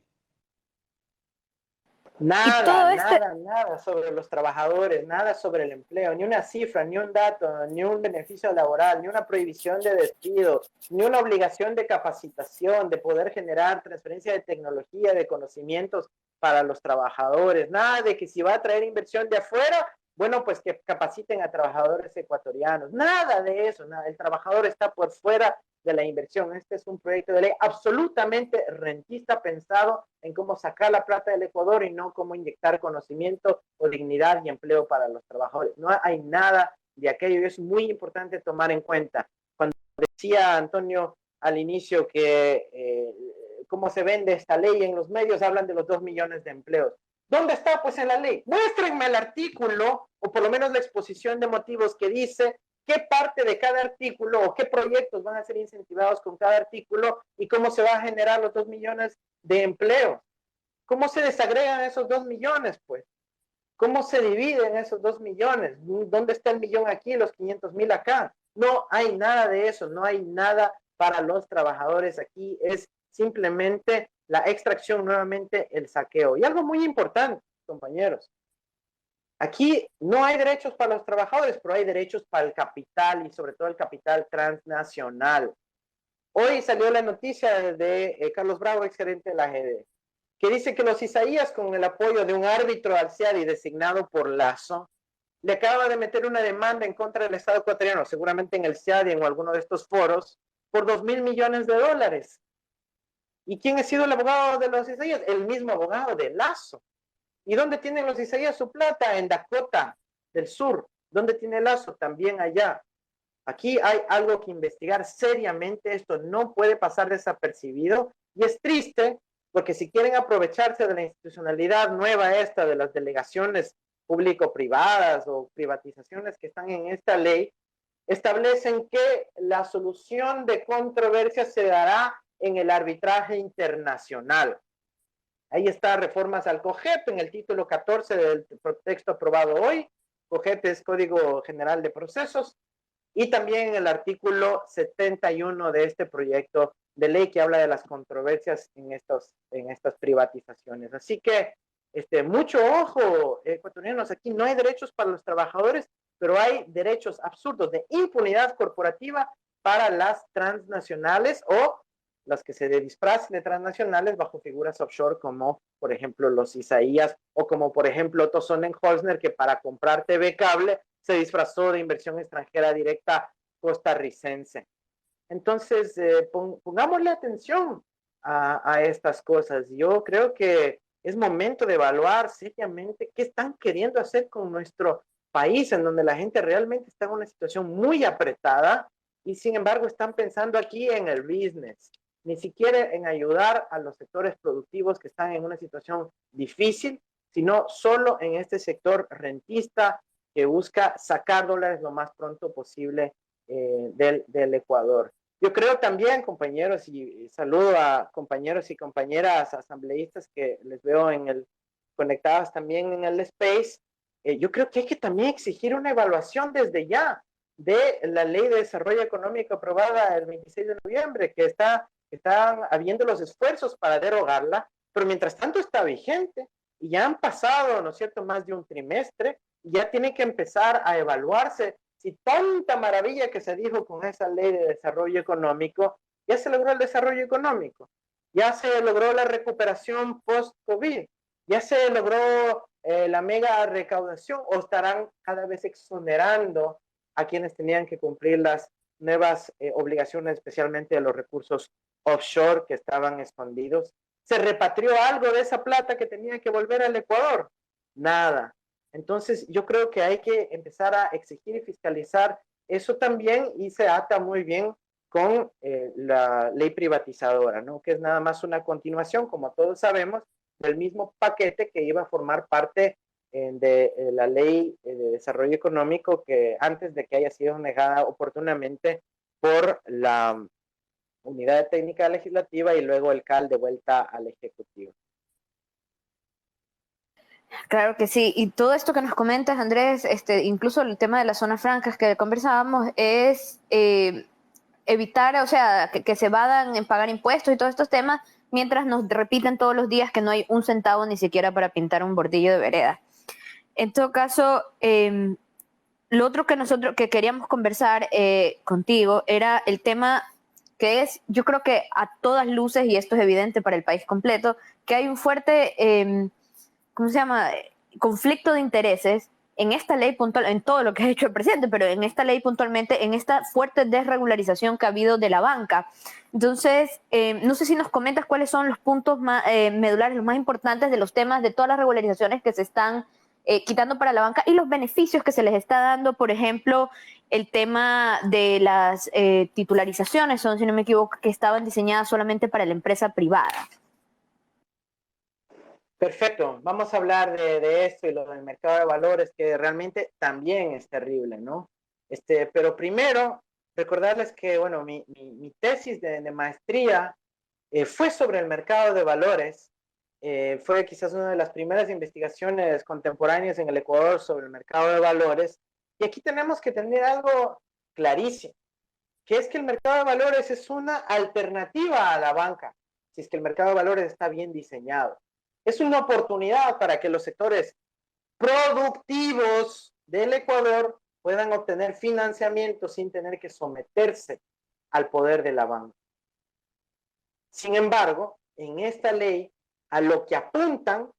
Y todo este, Nada sobre los trabajadores, nada sobre el empleo, ni una cifra, ni un dato, ni un beneficio laboral, ni una prohibición de despido, ni una obligación de capacitación, de poder generar transferencia de tecnología, de conocimientos para los trabajadores, nada de que si va a traer inversión de afuera, bueno, pues que capaciten a trabajadores ecuatorianos, nada de eso, nada, el trabajador está por fuera de la inversión. Este es un proyecto de ley absolutamente rentista, pensado en cómo sacar la plata del Ecuador y no cómo inyectar conocimiento o dignidad y empleo para los trabajadores. No hay nada de aquello y es muy importante tomar en cuenta. Cuando decía Antonio al inicio que cómo se vende esta ley en los medios, hablan de los 2 millones de empleos. ¿Dónde está? Pues en la ley. Muéstrenme el artículo, o por lo menos la exposición de motivos que dice qué parte de cada artículo o qué proyectos van a ser incentivados con cada artículo y cómo se va a generar los 2 millones de empleos. ¿Cómo se desagregan esos 2 millones, pues? ¿Cómo se dividen esos 2 millones? ¿Dónde está el millón aquí, los 500,000 acá? No hay nada de eso, no hay nada para los trabajadores aquí, es simplemente la extracción, nuevamente el saqueo. Y algo muy importante, compañeros, aquí no hay derechos para los trabajadores, pero hay derechos para el capital y sobre todo el capital transnacional. Hoy salió la noticia de Carlos Bravo, exgerente de la GD, que dice que los Isaías, con el apoyo de un árbitro al CIADI designado por Lazo, le acaba de meter una demanda en contra del Estado ecuatoriano, seguramente en el CIADI o en alguno de estos foros, por 2,000 millones de dólares. ¿Y quién ha sido el abogado de los Isaías? El mismo abogado de Lazo. ¿Y dónde tienen los Isaías su plata? En Dakota del Sur. ¿Dónde tiene Lazo? También allá. Aquí hay algo que investigar seriamente. Esto no puede pasar desapercibido. Y es triste porque si quieren aprovecharse de la institucionalidad nueva esta, de las delegaciones público-privadas o privatizaciones que están en esta ley, establecen que la solución de controversias se dará en el arbitraje internacional. Ahí está reformas al COGEP en el título 14 del texto aprobado hoy. COGEP es Código General de Procesos. Y también en el artículo 71 de este proyecto de ley que habla de las controversias en estas privatizaciones. Así que mucho ojo, ecuatorianos, aquí no hay derechos para los trabajadores, pero hay derechos absurdos de impunidad corporativa para las transnacionales o las que se disfrazan de transnacionales bajo figuras offshore como, por ejemplo, los Isaías o como, por ejemplo, Otto Sonnenholzner, que para comprar TV Cable se disfrazó de inversión extranjera directa costarricense. Entonces, pongámosle atención a estas cosas. Yo creo que es momento de evaluar seriamente qué están queriendo hacer con nuestro país, en donde la gente realmente está en una situación muy apretada y sin embargo están pensando aquí en el business, ni siquiera en ayudar a los sectores productivos que están en una situación difícil, sino solo en este sector rentista que busca sacar dólares lo más pronto posible del Ecuador. Yo creo también, compañeros, y saludo a compañeros y compañeras asambleístas que les veo conectadas también en el space, yo creo que hay que también exigir una evaluación desde ya de la Ley de Desarrollo Económico aprobada el 26 de noviembre, que están habiendo los esfuerzos para derogarla, pero mientras tanto está vigente y ya han pasado, ¿no es cierto?, más de un trimestre y ya tiene que empezar a evaluarse si tanta maravilla que se dijo con esa Ley de Desarrollo Económico, ya se logró el desarrollo económico, ya se logró la recuperación post-COVID, ya se logró la mega recaudación o estarán cada vez exonerando a quienes tenían que cumplir las nuevas obligaciones, especialmente de los recursos offshore que estaban escondidos. ¿Se repatrió algo de esa plata que tenía que volver al Ecuador? Nada. Entonces, yo creo que hay que empezar a exigir y fiscalizar eso también y se ata muy bien con la ley privatizadora, ¿no? Que es nada más una continuación, como todos sabemos, del mismo paquete que iba a formar parte de la ley de desarrollo económico que antes de que haya sido negada oportunamente por la unidad técnica legislativa y luego el CAL de vuelta al Ejecutivo. Claro que sí, y todo esto que nos comentas, Andrés, incluso el tema de las zonas francas que conversábamos, es evitar, o sea, que se vadan en pagar impuestos y todos estos temas, mientras nos repiten todos los días que no hay un centavo ni siquiera para pintar un bordillo de vereda. En todo caso, lo otro que queríamos conversar contigo era el tema que es, yo creo que a todas luces, y esto es evidente para el país completo, que hay un fuerte, ¿cómo se llama?, conflicto de intereses en esta ley puntual, en todo lo que ha hecho el presidente, pero en esta ley puntualmente, en esta fuerte desregularización que ha habido de la banca. Entonces, no sé si nos comentas cuáles son los puntos medulares, los más importantes de los temas de todas las regularizaciones que se están quitando para la banca y los beneficios que se les está dando, por ejemplo, el tema de las titularizaciones, son, si no me equivoco, que estaban diseñadas solamente para la empresa privada. Perfecto, vamos a hablar de esto y lo del mercado de valores, que realmente también es terrible, ¿no? Pero primero, recordarles que, bueno, mi tesis de maestría fue sobre el mercado de valores. Fue quizás una de las primeras investigaciones contemporáneas en el Ecuador sobre el mercado de valores. Y aquí tenemos que tener algo clarísimo, que es que el mercado de valores es una alternativa a la banca, si es que el mercado de valores está bien diseñado. Es una oportunidad para que los sectores productivos del Ecuador puedan obtener financiamiento sin tener que someterse al poder de la banca. Sin embargo, en esta ley, a lo que apuntan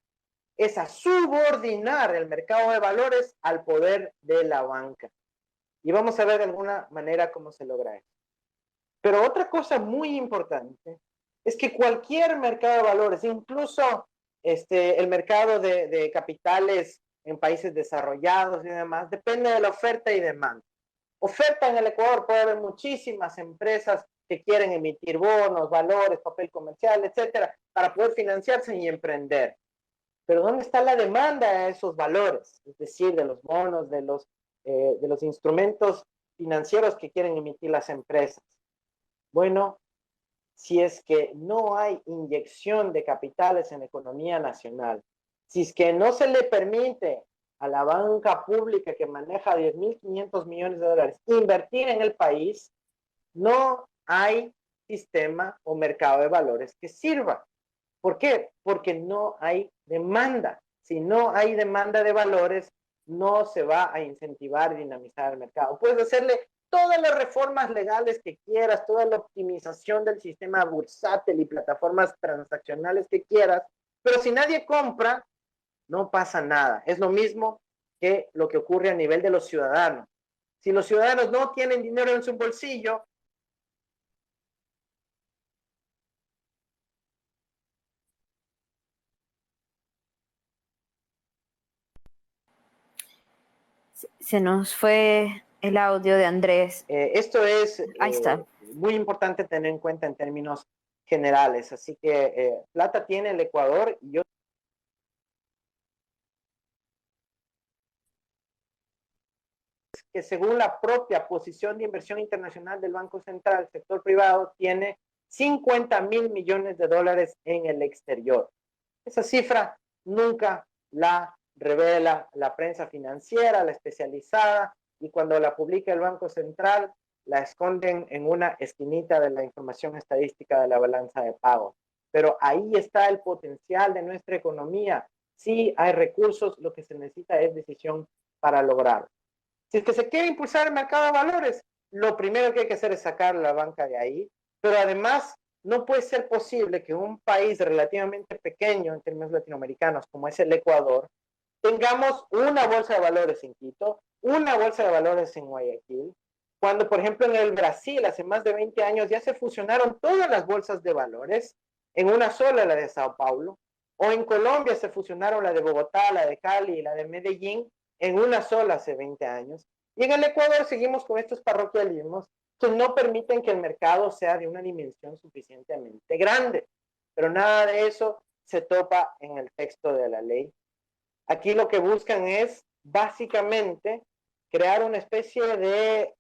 es a subordinar el mercado de valores al poder de la banca. Y vamos a ver de alguna manera cómo se logra eso. Pero otra cosa muy importante es que cualquier mercado de valores, incluso el mercado de capitales en países desarrollados y demás, depende de la oferta y demanda. Oferta en el Ecuador puede haber muchísimas empresas que quieren emitir bonos, valores, papel comercial, etcétera, para poder financiarse y emprender. Pero ¿dónde está la demanda de esos valores? Es decir, de los bonos, de los instrumentos financieros que quieren emitir las empresas. Bueno, si es que no hay inyección de capitales en la economía nacional, si es que no se le permite a la banca pública que maneja 10.500 millones de dólares invertir en el país, no hay sistema o mercado de valores que sirva. ¿Por qué? Porque no hay demanda. Si no hay demanda de valores, no se va a incentivar y dinamizar el mercado. Puedes hacerle todas las reformas legales que quieras, toda la optimización del sistema bursátil y plataformas transaccionales que quieras, pero si nadie compra, no pasa nada. Es lo mismo que lo que ocurre a nivel de los ciudadanos. Si los ciudadanos no tienen dinero en su bolsillo, Se nos fue el audio de Andrés. esto es Ahí está. muy importante tener en cuenta en términos generales. Así que plata tiene el Ecuador y yo que según la propia posición de inversión internacional del Banco Central, el sector privado tiene 50.000 millones de dólares en el exterior. Esa cifra nunca la revela la prensa financiera, la especializada, y cuando la publica el Banco Central, la esconden en una esquinita de la información estadística de la balanza de pagos. Pero ahí está el potencial de nuestra economía. Sí hay recursos, lo que se necesita es decisión para lograrlo. Si es que se quiere impulsar el mercado de valores, lo primero que hay que hacer es sacar la banca de ahí, pero además no puede ser posible que un país relativamente pequeño en términos latinoamericanos como es el Ecuador, tengamos una bolsa de valores en Quito, una bolsa de valores en Guayaquil, cuando por ejemplo en el Brasil hace más de 20 años ya se fusionaron todas las bolsas de valores en una sola, la de Sao Paulo, o en Colombia se fusionaron la de Bogotá, la de Cali y la de Medellín en una sola hace 20 años. Y en el Ecuador seguimos con estos parroquialismos que no permiten que el mercado sea de una dimensión suficientemente grande. Pero nada de eso se topa en el texto de la ley. Aquí lo que buscan es básicamente crear una especie de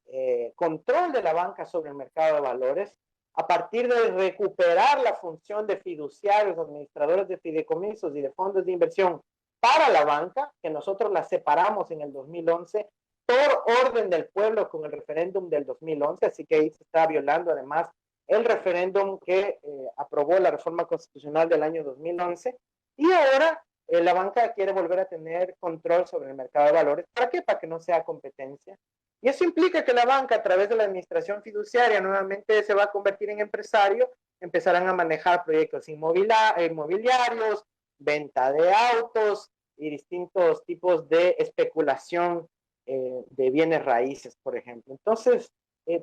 control de la banca sobre el mercado de valores a partir de recuperar la función de fiduciarios, administradores de fideicomisos y de fondos de inversión para la banca, que nosotros la separamos en el 2011 por orden del pueblo con el referéndum del 2011, así que ahí se está violando además el referéndum que aprobó la reforma constitucional del año 2011, y ahora la banca quiere volver a tener control sobre el mercado de valores. ¿Para qué? Para que no sea competencia. Y eso implica que la banca, a través de la administración fiduciaria, nuevamente se va a convertir en empresario, empezarán a manejar proyectos inmobiliarios, venta de autos y distintos tipos de especulación de bienes raíces, por ejemplo. Entonces,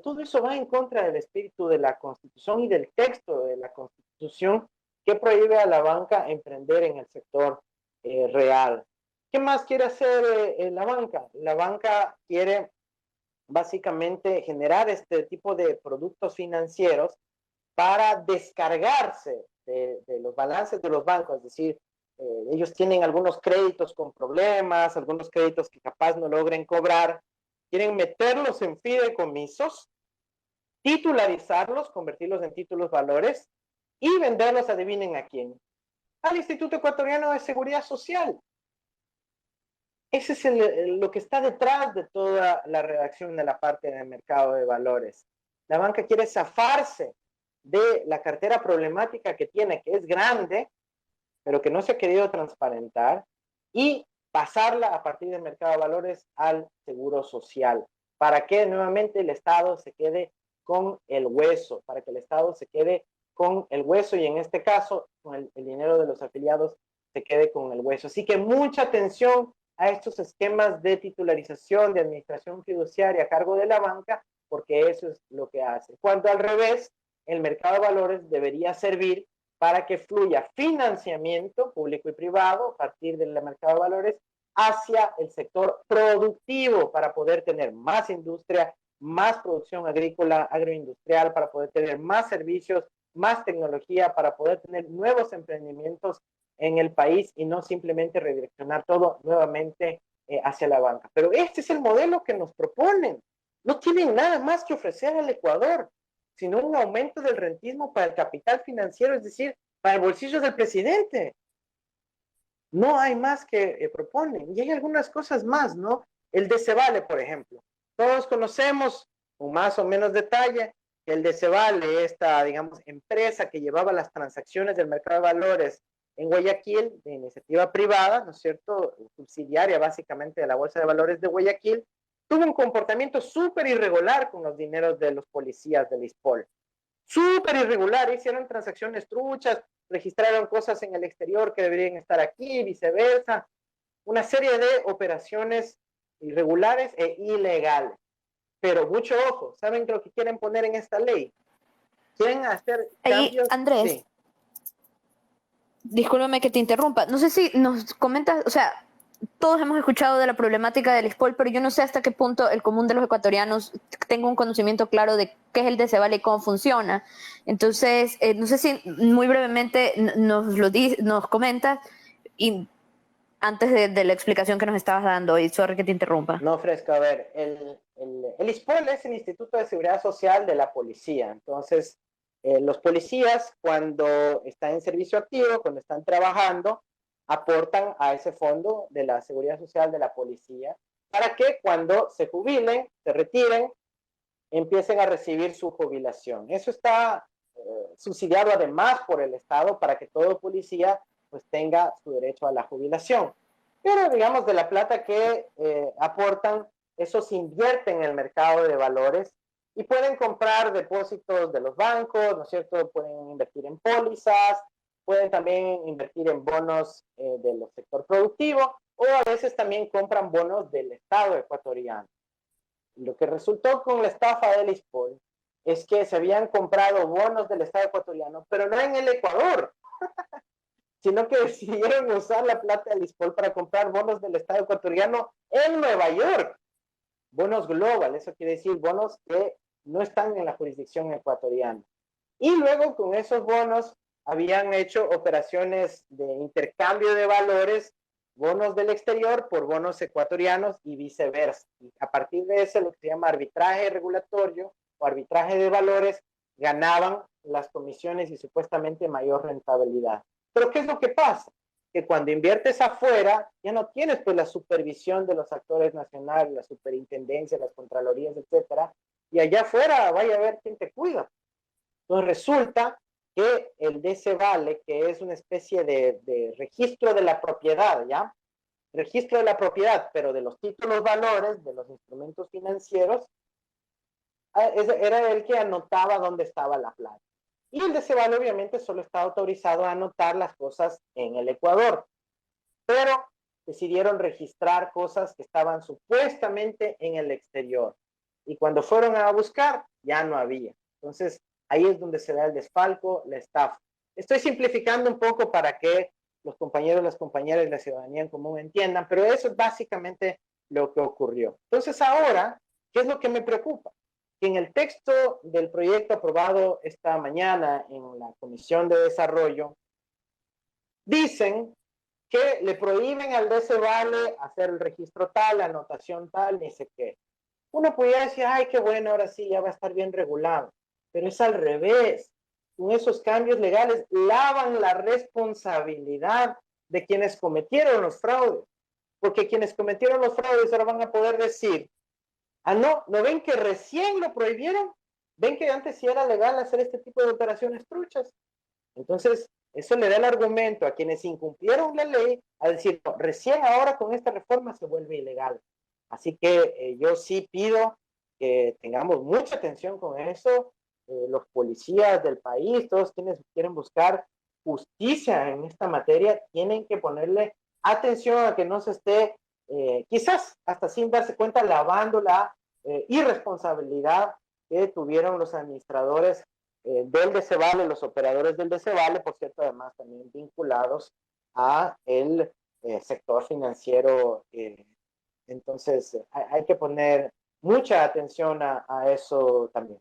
todo eso va en contra del espíritu de la Constitución y del texto de la Constitución que prohíbe a la banca emprender en el sector real. ¿Qué más quiere hacer la banca? La banca quiere básicamente generar este tipo de productos financieros para descargarse de los balances de los bancos, es decir, ellos tienen algunos créditos con problemas, algunos créditos que capaz no logren cobrar, quieren meterlos en fideicomisos, titularizarlos, convertirlos en títulos valores y venderlos, adivinen a quién, al Instituto Ecuatoriano de Seguridad Social. Ese es lo que está detrás de toda la redacción de la parte del mercado de valores. La banca quiere zafarse de la cartera problemática que tiene, que es grande, pero que no se ha querido transparentar, y pasarla a partir del mercado de valores al seguro social, para que nuevamente el Estado se quede con el hueso, para que el Estado se quede con el hueso y en este caso con el dinero de los afiliados se quede con el hueso. Así que mucha atención a estos esquemas de titularización, de administración fiduciaria a cargo de la banca, porque eso es lo que hace. Cuando al revés, el mercado de valores debería servir para que fluya financiamiento público y privado a partir del mercado de valores hacia el sector productivo para poder tener más industria, más producción agrícola, agroindustrial, para poder tener más servicios, más tecnología, para poder tener nuevos emprendimientos en el país y no simplemente redireccionar todo nuevamente hacia la banca. Pero este es el modelo que nos proponen. No tienen nada más que ofrecer al Ecuador, sino un aumento del rentismo para el capital financiero, es decir, para el bolsillo del presidente. No hay más que proponen. Y hay algunas cosas más, ¿no? El Decevale, por ejemplo. Todos conocemos, con más o menos detalle, que el Decevale, esta, digamos, empresa que llevaba las transacciones del mercado de valores en Guayaquil, de iniciativa privada, ¿no es cierto?, subsidiaria básicamente de la Bolsa de Valores de Guayaquil, tuvo un comportamiento súper irregular con los dineros de los policías del ISPOL. Súper irregular, hicieron transacciones truchas, registraron cosas en el exterior que deberían estar aquí, viceversa, una serie de operaciones irregulares e ilegales. Pero mucho ojo, ¿saben lo que quieren poner en esta ley? Quieren hacer cambios. Andrés, sí. Discúlpame que te interrumpa. No sé si nos comentas, o sea, todos hemos escuchado de la problemática del ISPOL, pero yo no sé hasta qué punto el común de los ecuatorianos tenga un conocimiento claro de qué es el Decevale y cómo funciona. Entonces, no sé si muy brevemente nos comentas y antes de la explicación que nos estabas dando, y sorry que te interrumpa. No, Fresco, a ver, el ISPOL es el Instituto de Seguridad Social de la Policía. Entonces, los policías cuando están en servicio activo, cuando están trabajando, aportan a ese fondo de la Seguridad Social de la Policía para que cuando se jubilen, se retiren, empiecen a recibir su jubilación. Eso está subsidiado además por el Estado para que todo policía pues tenga su derecho a la jubilación. Pero digamos de la plata que aportan, eso se invierte en el mercado de valores y pueden comprar depósitos de los bancos, ¿no es cierto? Pueden invertir en pólizas, pueden también invertir en bonos del sector productivo o a veces también compran bonos del Estado ecuatoriano. Lo que resultó con la estafa del ISPOL es que se habían comprado bonos del Estado ecuatoriano, pero no en el Ecuador, sino que decidieron usar la plata del ISPOL para comprar bonos del Estado ecuatoriano en Nueva York. Bonos global, eso quiere decir bonos que no están en la jurisdicción ecuatoriana. Y luego con esos bonos habían hecho operaciones de intercambio de valores, bonos del exterior por bonos ecuatorianos y viceversa. Y a partir de eso, lo que se llama arbitraje regulatorio o arbitraje de valores, ganaban las comisiones y supuestamente mayor rentabilidad. Pero ¿qué es lo que pasa? Que cuando inviertes afuera, ya no tienes pues la supervisión de los actores nacionales, la superintendencia, las contralorías, etcétera, y allá afuera vaya a ver quién te cuida. Entonces resulta que el Decevale, que es una especie de registro de la propiedad, ¿ya? Registro de la propiedad, pero de los títulos valores, de los instrumentos financieros, era el que anotaba dónde estaba la plata. Y el Decevale obviamente solo está autorizado a anotar las cosas en el Ecuador, pero decidieron registrar cosas que estaban supuestamente en el exterior. Y cuando fueron a buscar, ya no había. Entonces, ahí es donde se da el desfalco, la estafa. Estoy simplificando un poco para que los compañeros, las compañeras y la ciudadanía en común entiendan, pero eso es básicamente lo que ocurrió. Entonces, ahora, ¿qué es lo que me preocupa? Que en el texto del proyecto aprobado esta mañana en la Comisión de Desarrollo, dicen que le prohíben al DCVALE hacer el registro tal, la anotación tal, ni sé qué. Uno podría decir, ay, qué bueno, ahora sí, ya va a estar bien regulado. Pero es al revés. Con esos cambios legales lavan la responsabilidad de quienes cometieron los fraudes. Porque quienes cometieron los fraudes ahora van a poder decir, ah, no, ¿no ven que recién lo prohibieron? ¿Ven que antes sí era legal hacer este tipo de operaciones truchas? Entonces, eso le da el argumento a quienes incumplieron la ley a decir, no, recién ahora con esta reforma se vuelve ilegal. Así que yo sí pido que tengamos mucha atención con eso. Los policías del país, todos quienes quieren buscar justicia en esta materia, tienen que ponerle atención a que no se esté, quizás hasta sin darse cuenta, lavando la irresponsabilidad que tuvieron los administradores del DCVALE, los operadores del DCVALE, por cierto, además también vinculados a el sector financiero. Entonces, hay que poner mucha atención a eso también.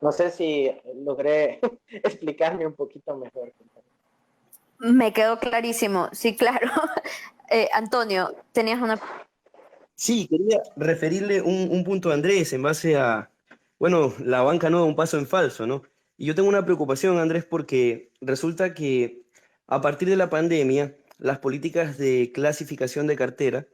No sé si logré explicarme un poquito mejor. Me quedó clarísimo, sí, claro. Antonio, tenías una... Sí, quería referirle un punto a Andrés en base a, bueno, la banca no da un paso en falso, ¿no? Y yo tengo una preocupación, Andrés, porque resulta que a partir de la pandemia, las políticas de clasificación de cartera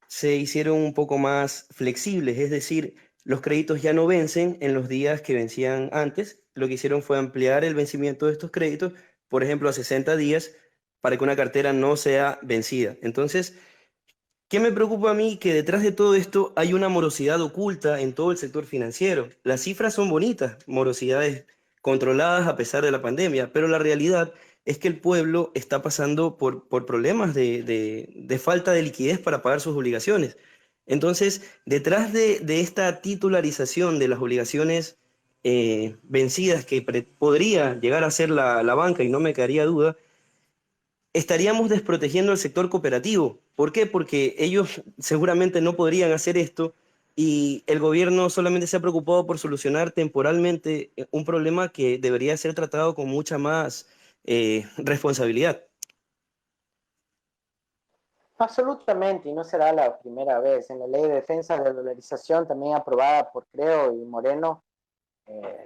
se hicieron un poco más flexibles, es decir, los créditos ya no vencen en los días que vencían antes. Lo que hicieron fue ampliar el vencimiento de estos créditos, por ejemplo, a 60 días para que una cartera no sea vencida. Entonces, ¿qué me preocupa a mí? Que detrás de todo esto hay una morosidad oculta en todo el sector financiero. Las cifras son bonitas, morosidades controladas a pesar de la pandemia, pero la realidad es que el pueblo está pasando por problemas de falta de liquidez para pagar sus obligaciones. Entonces, detrás de esta titularización de las obligaciones vencidas que podría llegar a ser la banca, y no me quedaría duda, estaríamos desprotegiendo al sector cooperativo. ¿Por qué? Porque ellos seguramente no podrían hacer esto y el gobierno solamente se ha preocupado por solucionar temporalmente un problema que debería ser tratado con mucha más responsabilidad. Absolutamente, y no será la primera vez. En la ley de defensa de la dolarización, también aprobada por Creo y Moreno,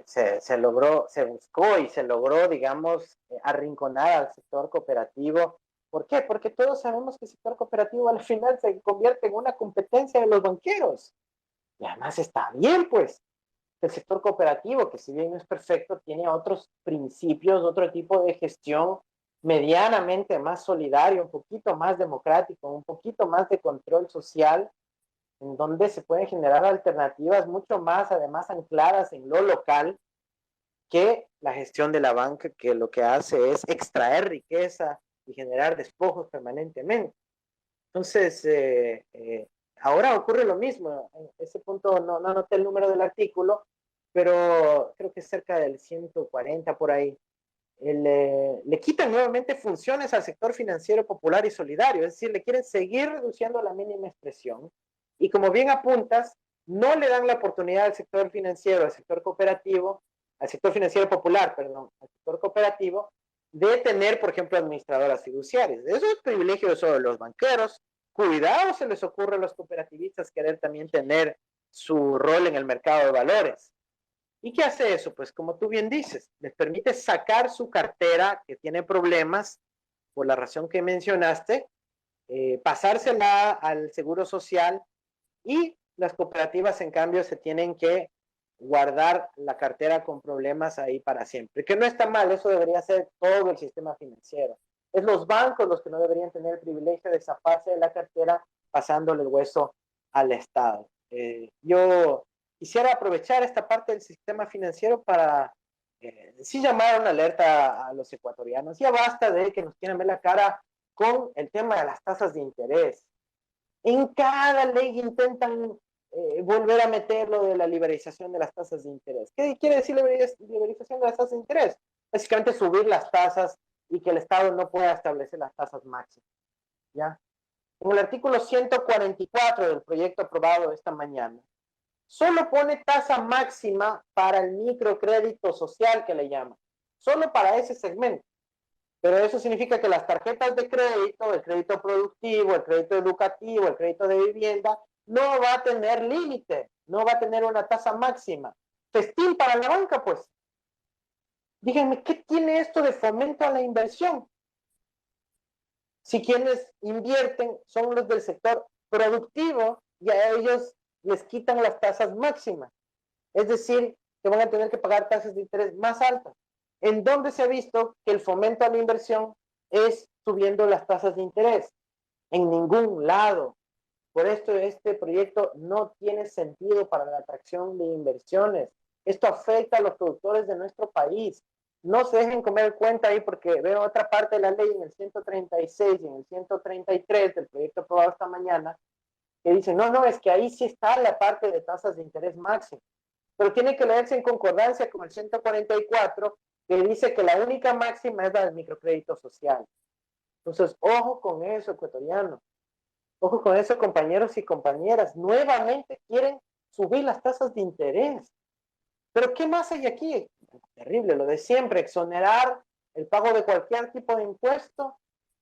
se logró, se buscó y se logró, digamos, arrinconar al sector cooperativo. ¿Por qué? Porque todos sabemos que el sector cooperativo al final se convierte en una competencia de los banqueros. Y además está bien, pues. El sector cooperativo, que si bien no es perfecto, tiene otros principios, otro tipo de gestión medianamente más solidario, un poquito más democrático, un poquito más de control social, en donde se pueden generar alternativas mucho más, además, ancladas en lo local, que la gestión de la banca, que lo que hace es extraer riqueza y generar despojos permanentemente. Entonces, ahora ocurre lo mismo. En ese punto no anoté el número del artículo, pero creo que es cerca del 140 por ahí. Le quitan nuevamente funciones al sector financiero popular y solidario, es decir, le quieren seguir reduciendo la mínima expresión y como bien apuntas, no le dan la oportunidad al sector financiero, al sector cooperativo, al sector financiero popular, perdón, al sector cooperativo, de tener, por ejemplo, administradoras fiduciarias. Eso es privilegio de solo los banqueros. Cuidado se les ocurre a los cooperativistas querer también tener su rol en el mercado de valores. ¿Y qué hace eso? Pues como tú bien dices, les permite sacar su cartera que tiene problemas por la razón que mencionaste, pasársela al seguro social y las cooperativas en cambio se tienen que guardar la cartera con problemas ahí para siempre. Que no está mal, eso debería ser todo el sistema financiero. Es los bancos los que no deberían tener el privilegio de zafarse de la cartera pasándole el hueso al Estado. Yo quisiera aprovechar esta parte del sistema financiero para sí llamar una alerta a los ecuatorianos. Ya basta de que nos quieran ver la cara con el tema de las tasas de interés. En cada ley intentan volver a meter lo de la liberalización de las tasas de interés. ¿Qué quiere decir liberalización de las tasas de interés? Básicamente subir las tasas y que el Estado no pueda establecer las tasas máximas. ¿Ya? En el artículo 144 del proyecto aprobado esta mañana, solo pone tasa máxima para el microcrédito social que le llaman, solo para ese segmento. Pero eso significa que las tarjetas de crédito, el crédito productivo, el crédito educativo, el crédito de vivienda, no va a tener límite, no va a tener una tasa máxima. Festín para la banca, pues. Díganme, ¿qué tiene esto de fomento a la inversión? Si quienes invierten son los del sector productivo y a ellos les quitan las tasas máximas. Es decir, que van a tener que pagar tasas de interés más altas. ¿En dónde se ha visto que el fomento a la inversión es subiendo las tasas de interés? En ningún lado. Por esto este proyecto no tiene sentido para la atracción de inversiones. Esto afecta a los productores de nuestro país. No se dejen comer cuenta ahí porque veo otra parte de la ley en el 136 y en el 133 del proyecto aprobado esta mañana que dicen, no, es que ahí sí está la parte de tasas de interés máximo. Pero tiene que leerse en concordancia con el 144 que dice que la única máxima es la del microcrédito social. Entonces, ojo con eso, ecuatorianos. Ojo con eso, compañeros y compañeras. Nuevamente quieren subir las tasas de interés. Pero ¿qué más hay aquí? Terrible, lo de siempre, exonerar el pago de cualquier tipo de impuesto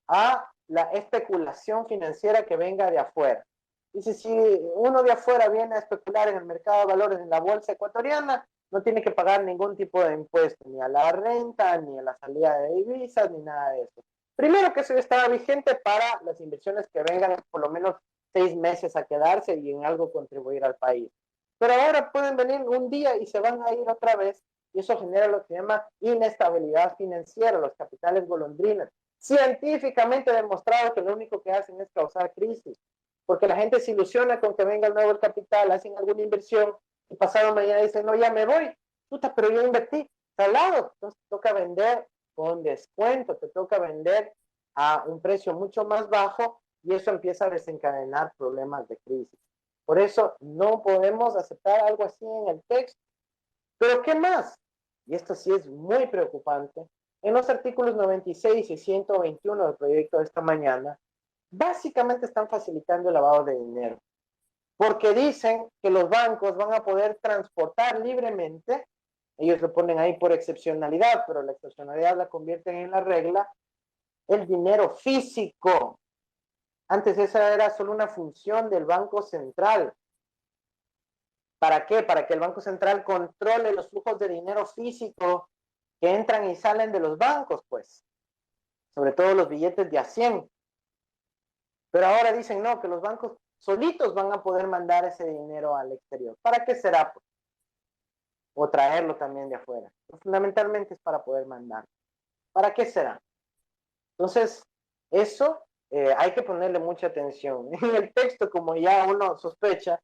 a la especulación financiera que venga de afuera. Dice, si uno de afuera viene a especular en el mercado de valores en la bolsa ecuatoriana, no tiene que pagar ningún tipo de impuesto, ni a la renta, ni a la salida de divisas, ni nada de eso. Primero que eso estaba vigente para las inversiones que vengan por lo menos 6 meses a quedarse y en algo contribuir al país. Pero ahora pueden venir un día y se van a ir otra vez y eso genera lo que se llama inestabilidad financiera, los capitales golondrinas. Científicamente demostrado que lo único que hacen es causar crisis, porque la gente se ilusiona con que venga el nuevo capital, hacen alguna inversión y pasado mañana dicen, no, ya me voy, puta, pero yo invertí, salado, entonces te toca vender con descuento, te toca vender a un precio mucho más bajo y eso empieza a desencadenar problemas de crisis. Por eso no podemos aceptar algo así en el texto. Pero ¿qué más? Y esto sí es muy preocupante. En los artículos 96 y 121 del proyecto de esta mañana, básicamente están facilitando el lavado de dinero. Porque dicen que los bancos van a poder transportar libremente, ellos lo ponen ahí por excepcionalidad, pero la excepcionalidad la convierten en la regla, el dinero físico. Antes esa era solo una función del Banco Central. ¿Para qué? Para que el Banco Central controle los flujos de dinero físico que entran y salen de los bancos, pues. Sobre todo los billetes de A100. Pero ahora dicen, no, que los bancos solitos van a poder mandar ese dinero al exterior. ¿Para qué será? Pues? O traerlo también de afuera. Pero fundamentalmente es para poder mandar. ¿Para qué será? Entonces, eso hay que ponerle mucha atención. En el texto, como ya uno sospecha,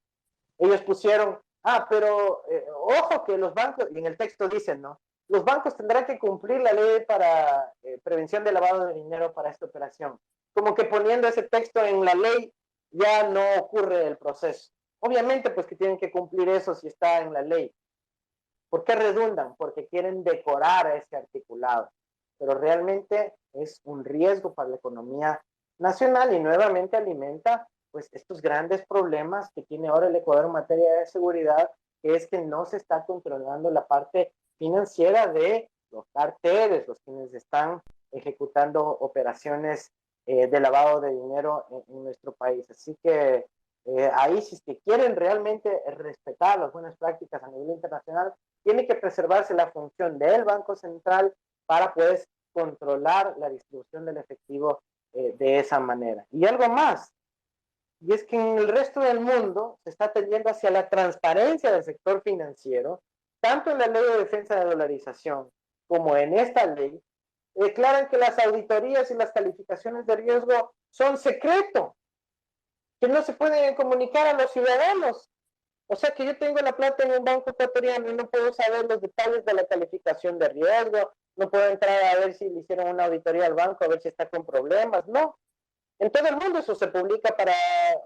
ellos pusieron, pero ojo que los bancos, y en el texto dicen, ¿no? Los bancos tendrán que cumplir la ley para prevención de lavado de dinero para esta operación. Como que poniendo ese texto en la ley ya no ocurre el proceso. Obviamente, pues que tienen que cumplir eso si está en la ley. ¿Por qué redundan? Porque quieren decorar a ese articulado. Pero realmente es un riesgo para la economía nacional y nuevamente alimenta pues estos grandes problemas que tiene ahora el Ecuador en materia de seguridad, que es que no se está controlando la parte financiera de los carteles, los quienes están ejecutando operaciones de lavado de dinero en nuestro país. Así que ahí, si es que quieren realmente respetar las buenas prácticas a nivel internacional, tiene que preservarse la función del Banco Central para pues controlar la distribución del efectivo de esa manera. Y algo más, y es que en el resto del mundo se está tendiendo hacia la transparencia del sector financiero, tanto en la ley de defensa de dolarización como en esta ley, declaran que las auditorías y las calificaciones de riesgo son secreto, que no se pueden comunicar a los ciudadanos. O sea que yo tengo la plata en un banco ecuatoriano y no puedo saber los detalles de la calificación de riesgo, no puedo entrar a ver si le hicieron una auditoría al banco, a ver si está con problemas, no. En todo el mundo eso se publica para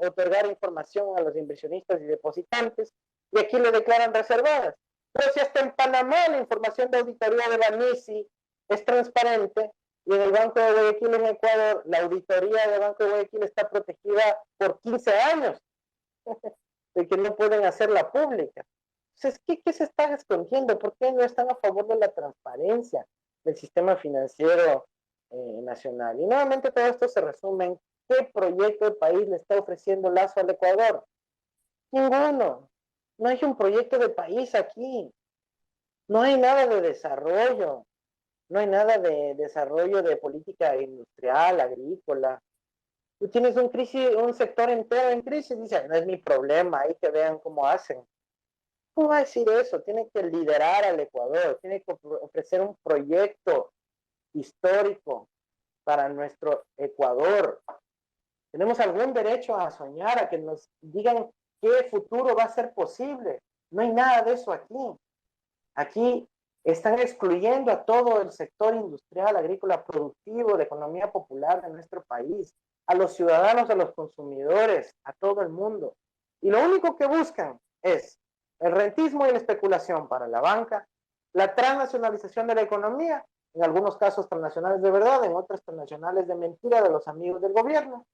otorgar información a los inversionistas y depositantes, y aquí lo declaran reservadas. Pero si hasta en Panamá la información de auditoría de Banisi es transparente, y en el Banco de Guayaquil en Ecuador, la auditoría del Banco de Guayaquil está protegida por 15 años, de que no pueden hacerla pública. Entonces, ¿qué se están escondiendo? ¿Por qué no están a favor de la transparencia del sistema financiero nacional. Y nuevamente todo esto se resume en qué proyecto de país le está ofreciendo Lazo al Ecuador. Ninguno. No hay un proyecto de país aquí. No hay nada de desarrollo. No hay nada de desarrollo de política industrial, agrícola. Tú tienes un sector entero en crisis y dices, no es mi problema, ahí que vean cómo hacen. ¿Cómo va a decir eso? Tiene que liderar al Ecuador, tiene que ofrecer un proyecto histórico para nuestro Ecuador. Tenemos algún derecho a soñar, a que nos digan qué futuro va a ser posible. No hay nada de eso aquí. Aquí están excluyendo a todo el sector industrial, agrícola, productivo, de economía popular de nuestro país, a los ciudadanos, a los consumidores, a todo el mundo. Y lo único que buscan es el rentismo y la especulación para la banca, la transnacionalización de la economía, en algunos casos transnacionales de verdad, en otros transnacionales de mentira de los amigos del gobierno,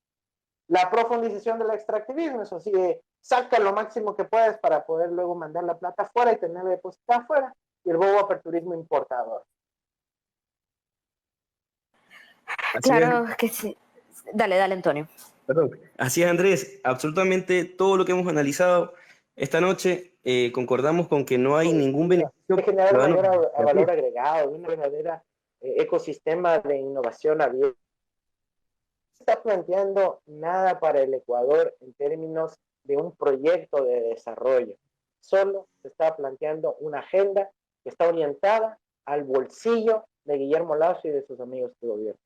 la profundización del extractivismo, eso sí, saca lo máximo que puedes para poder luego mandar la plata afuera y tenerla depositada afuera, y el bobo aperturismo importador. Así es, Claro que sí. Dale, dale, Antonio. perdón. Así es, Andrés. Absolutamente todo lo que hemos analizado esta noche, concordamos con que no hay ningún beneficio De para generar los mayor ciudadanos de a pie. valor agregado, una verdadera ecosistema de innovación abierta. No está planteando nada para el Ecuador en términos de un proyecto de desarrollo. Solo se está planteando una agenda que está orientada al bolsillo de Guillermo Lazo y de sus amigos de gobierno.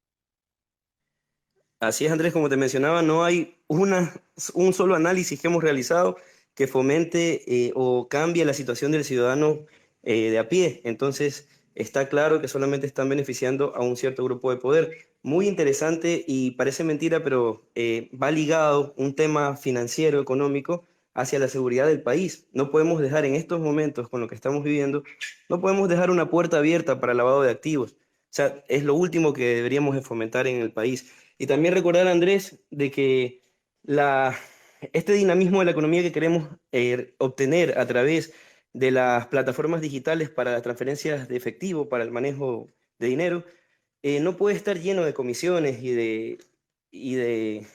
Así es, Andrés, como te mencionaba, no hay un solo análisis que hemos realizado que fomente o cambie la situación del ciudadano de a pie. Entonces, está claro que solamente están beneficiando a un cierto grupo de poder. Muy interesante y parece mentira, pero va ligado un tema financiero, económico, hacia la seguridad del país. No podemos dejar en estos momentos, con lo que estamos viviendo, no podemos dejar una puerta abierta para el lavado de activos. O sea, es lo último que deberíamos de fomentar en el país. Y también recordar, Andrés, de que la, este dinamismo de la economía que queremos obtener a través de las plataformas digitales para las transferencias de efectivo, para el manejo de dinero, no puede estar lleno de comisiones y de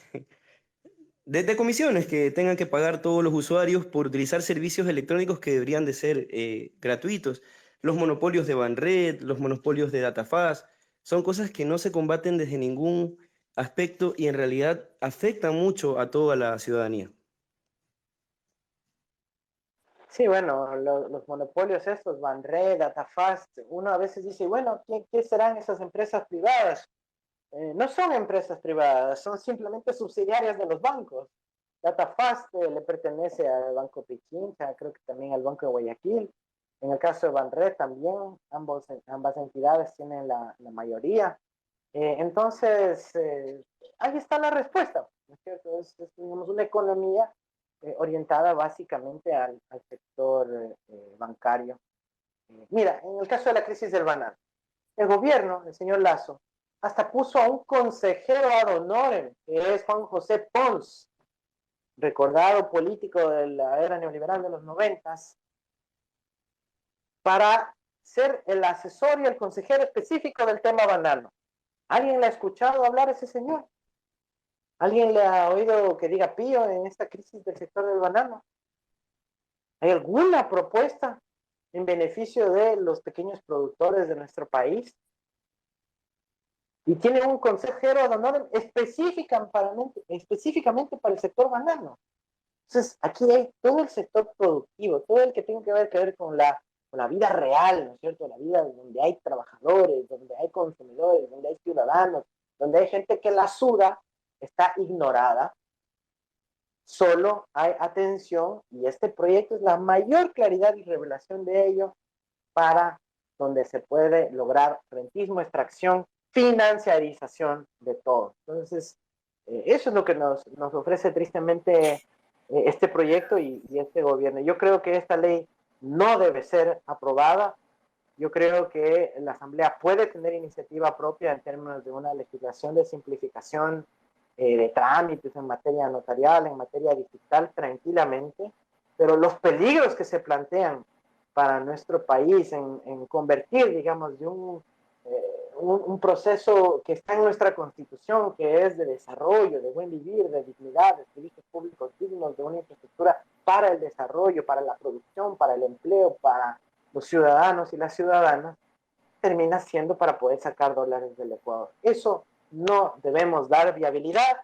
comisiones que tengan que pagar todos los usuarios por utilizar servicios electrónicos que deberían de ser gratuitos. Los monopolios de Banred, los monopolios de DataFast, son cosas que no se combaten desde ningún aspecto y en realidad afectan mucho a toda la ciudadanía. Sí, bueno, los monopolios estos, Banred, DataFast, uno a veces dice, bueno, ¿qué serán esas empresas privadas? No son empresas privadas, son simplemente subsidiarias de los bancos. DataFast le pertenece al Banco Pichincha, creo que también al Banco de Guayaquil. En el caso de Banred también, ambas entidades tienen la mayoría. Entonces, ahí está la respuesta, ¿no es cierto? Digamos, una economía orientada básicamente al sector bancario. Mira, en el caso de la crisis del banano, el gobierno, el señor Lazo, hasta puso a un consejero ad honorem, que es Juan José Pons, recordado político de la era neoliberal de los 90, para ser el asesor y el consejero específico del tema banano. ¿Alguien le ha escuchado hablar a ese señor? ¿Alguien le ha oído que diga pío en esta crisis del sector del banano? ¿Hay alguna propuesta en beneficio de los pequeños productores de nuestro país? Y tiene un consejero ad honorem específicamente para el sector banano. Entonces, aquí hay todo el sector productivo, todo el que tiene que ver con la vida real, ¿no es cierto? La vida donde hay trabajadores, donde hay consumidores, donde hay ciudadanos, donde hay gente que la suda, está ignorada. Solo hay atención y este proyecto es la mayor claridad y revelación de ello para donde se puede lograr rentismo, extracción, financiarización de todo. Entonces, eso es lo que nos ofrece tristemente este proyecto y este gobierno. Yo creo que esta ley no debe ser aprobada. Yo creo que la Asamblea puede tener iniciativa propia en términos de una legislación de simplificación de trámites en materia notarial, en materia digital, tranquilamente, pero los peligros que se plantean para nuestro país en convertir, digamos, de un proceso que está en nuestra Constitución, que es de desarrollo, de buen vivir, de dignidad, de servicios públicos dignos, de una infraestructura para el desarrollo, para la producción, para el empleo, para los ciudadanos y las ciudadanas, termina siendo para poder sacar dólares del Ecuador. Eso no debemos dar viabilidad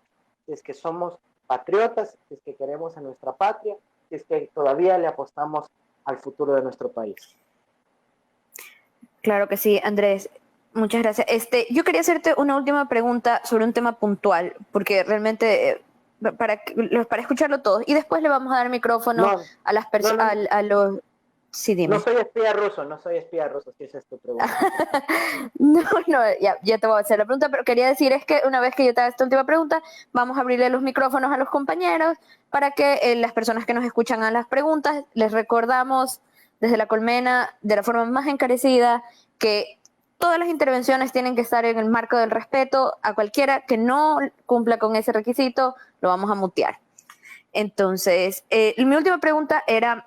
si es que somos patriotas, si es que queremos a nuestra patria, si es que todavía le apostamos al futuro de nuestro país. Claro que sí, Andrés. Muchas gracias. Yo quería hacerte una última pregunta sobre un tema puntual, porque realmente para escucharlo todos y después le vamos a dar micrófono No, a las personas, no, a los. Sí, dime. no soy espía ruso, si esa es tu pregunta. No, ya te voy a hacer la pregunta, pero quería decir es que una vez que yo te haga esta última pregunta, vamos a abrirle los micrófonos a los compañeros para que las personas que nos escuchan hagan las preguntas. Les recordamos desde La Colmena, de la forma más encarecida, que todas las intervenciones tienen que estar en el marco del respeto. A cualquiera que no cumpla con ese requisito, lo vamos a mutear. Entonces, mi última pregunta era,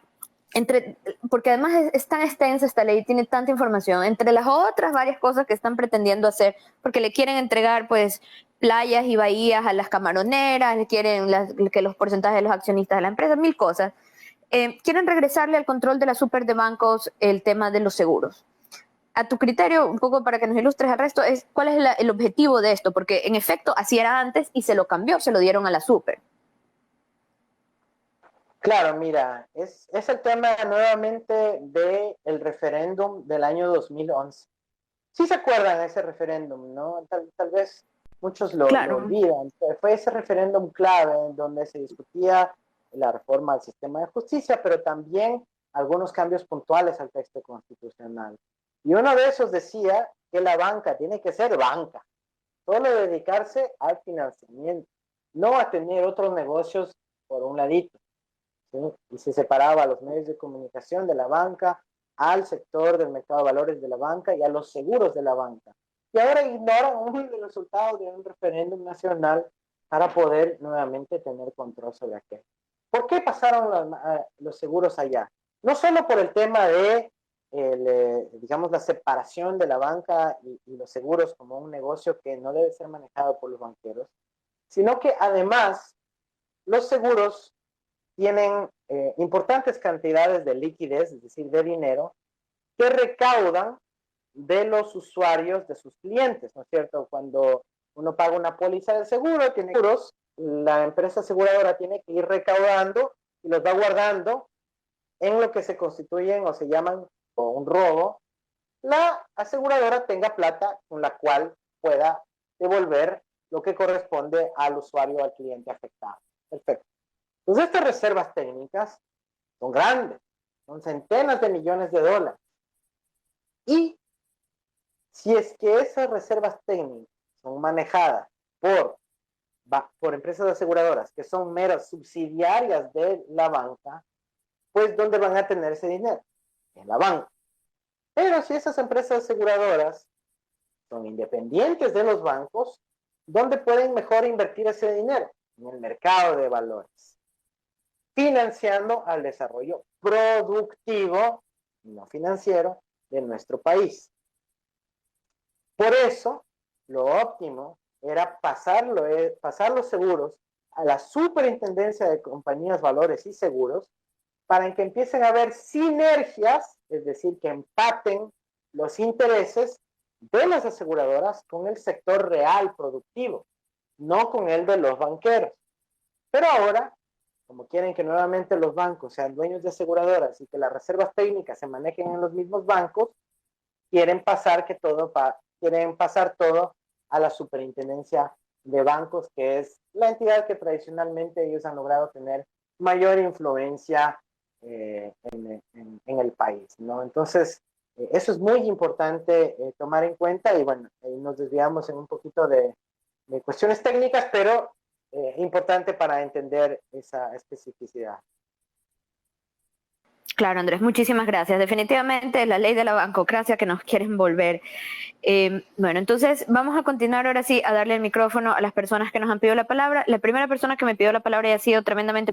porque además es tan extensa esta ley, tiene tanta información, entre las otras varias cosas que están pretendiendo hacer, porque le quieren entregar pues playas y bahías a las camaroneras, le quieren que los porcentajes de los accionistas de la empresa, mil cosas. Quieren regresarle al control de la super de bancos el tema de los seguros. A tu criterio, un poco para que nos ilustres al resto, ¿cuál es el objetivo de esto? Porque en efecto así era antes y se lo cambió, se lo dieron a la super. Claro, mira, es el tema nuevamente del referéndum del año 2011. Sí se acuerdan de ese referéndum, ¿no? Tal vez muchos lo olvidan. Fue ese referéndum clave en donde se discutía la reforma al sistema de justicia, pero también algunos cambios puntuales al texto constitucional. Y uno de esos decía que la banca tiene que ser banca, solo dedicarse al financiamiento, no a tener otros negocios por un ladito. ¿Sí? Y se separaba a los medios de comunicación de la banca, al sector del mercado de valores de la banca y a los seguros de la banca. Y ahora ignoran un resultado de un referéndum nacional para poder nuevamente tener control sobre aquello. ¿Por qué pasaron los seguros allá? No solo por el tema de, digamos, la separación de la banca y los seguros como un negocio que no debe ser manejado por los banqueros, sino que además los seguros tienen importantes cantidades de liquidez, es decir, de dinero, que recaudan de los usuarios, de sus clientes, ¿no es cierto? Cuando uno paga una póliza de seguro, tiene seguros, la empresa aseguradora tiene que ir recaudando y los va guardando en lo que se constituyen o se llaman o un robo. La aseguradora tenga plata con la cual pueda devolver lo que corresponde al usuario o al cliente afectado. Perfecto. Entonces, estas reservas técnicas son grandes, son centenas de millones de dólares. Y si es que esas reservas técnicas son manejadas por empresas aseguradoras que son meras subsidiarias de la banca, pues ¿dónde van a tener ese dinero? En la banca. Pero si esas empresas aseguradoras son independientes de los bancos, ¿dónde pueden mejor invertir ese dinero? En el mercado de valores, financiando al desarrollo productivo, no financiero, de nuestro país. Por eso, lo óptimo era pasar los seguros a la Superintendencia de Compañías, Valores y Seguros para que empiecen a haber sinergias, es decir, que empaten los intereses de las aseguradoras con el sector real productivo, no con el de los banqueros. Pero ahora, como quieren que nuevamente los bancos sean dueños de aseguradoras y que las reservas técnicas se manejen en los mismos bancos, quieren pasar todo a la Superintendencia de Bancos, que es la entidad que tradicionalmente ellos han logrado tener mayor influencia en el país, ¿no? Entonces, eso es muy importante tomar en cuenta y bueno, nos desviamos en un poquito de cuestiones técnicas, pero importante para entender esa especificidad. Claro, Andrés, muchísimas gracias. Definitivamente la ley de la bancocracia que nos quieren volver. Bueno, entonces vamos a continuar ahora sí a darle el micrófono a las personas que nos han pedido la palabra. La primera persona que me pidió la palabra y ha sido tremendamente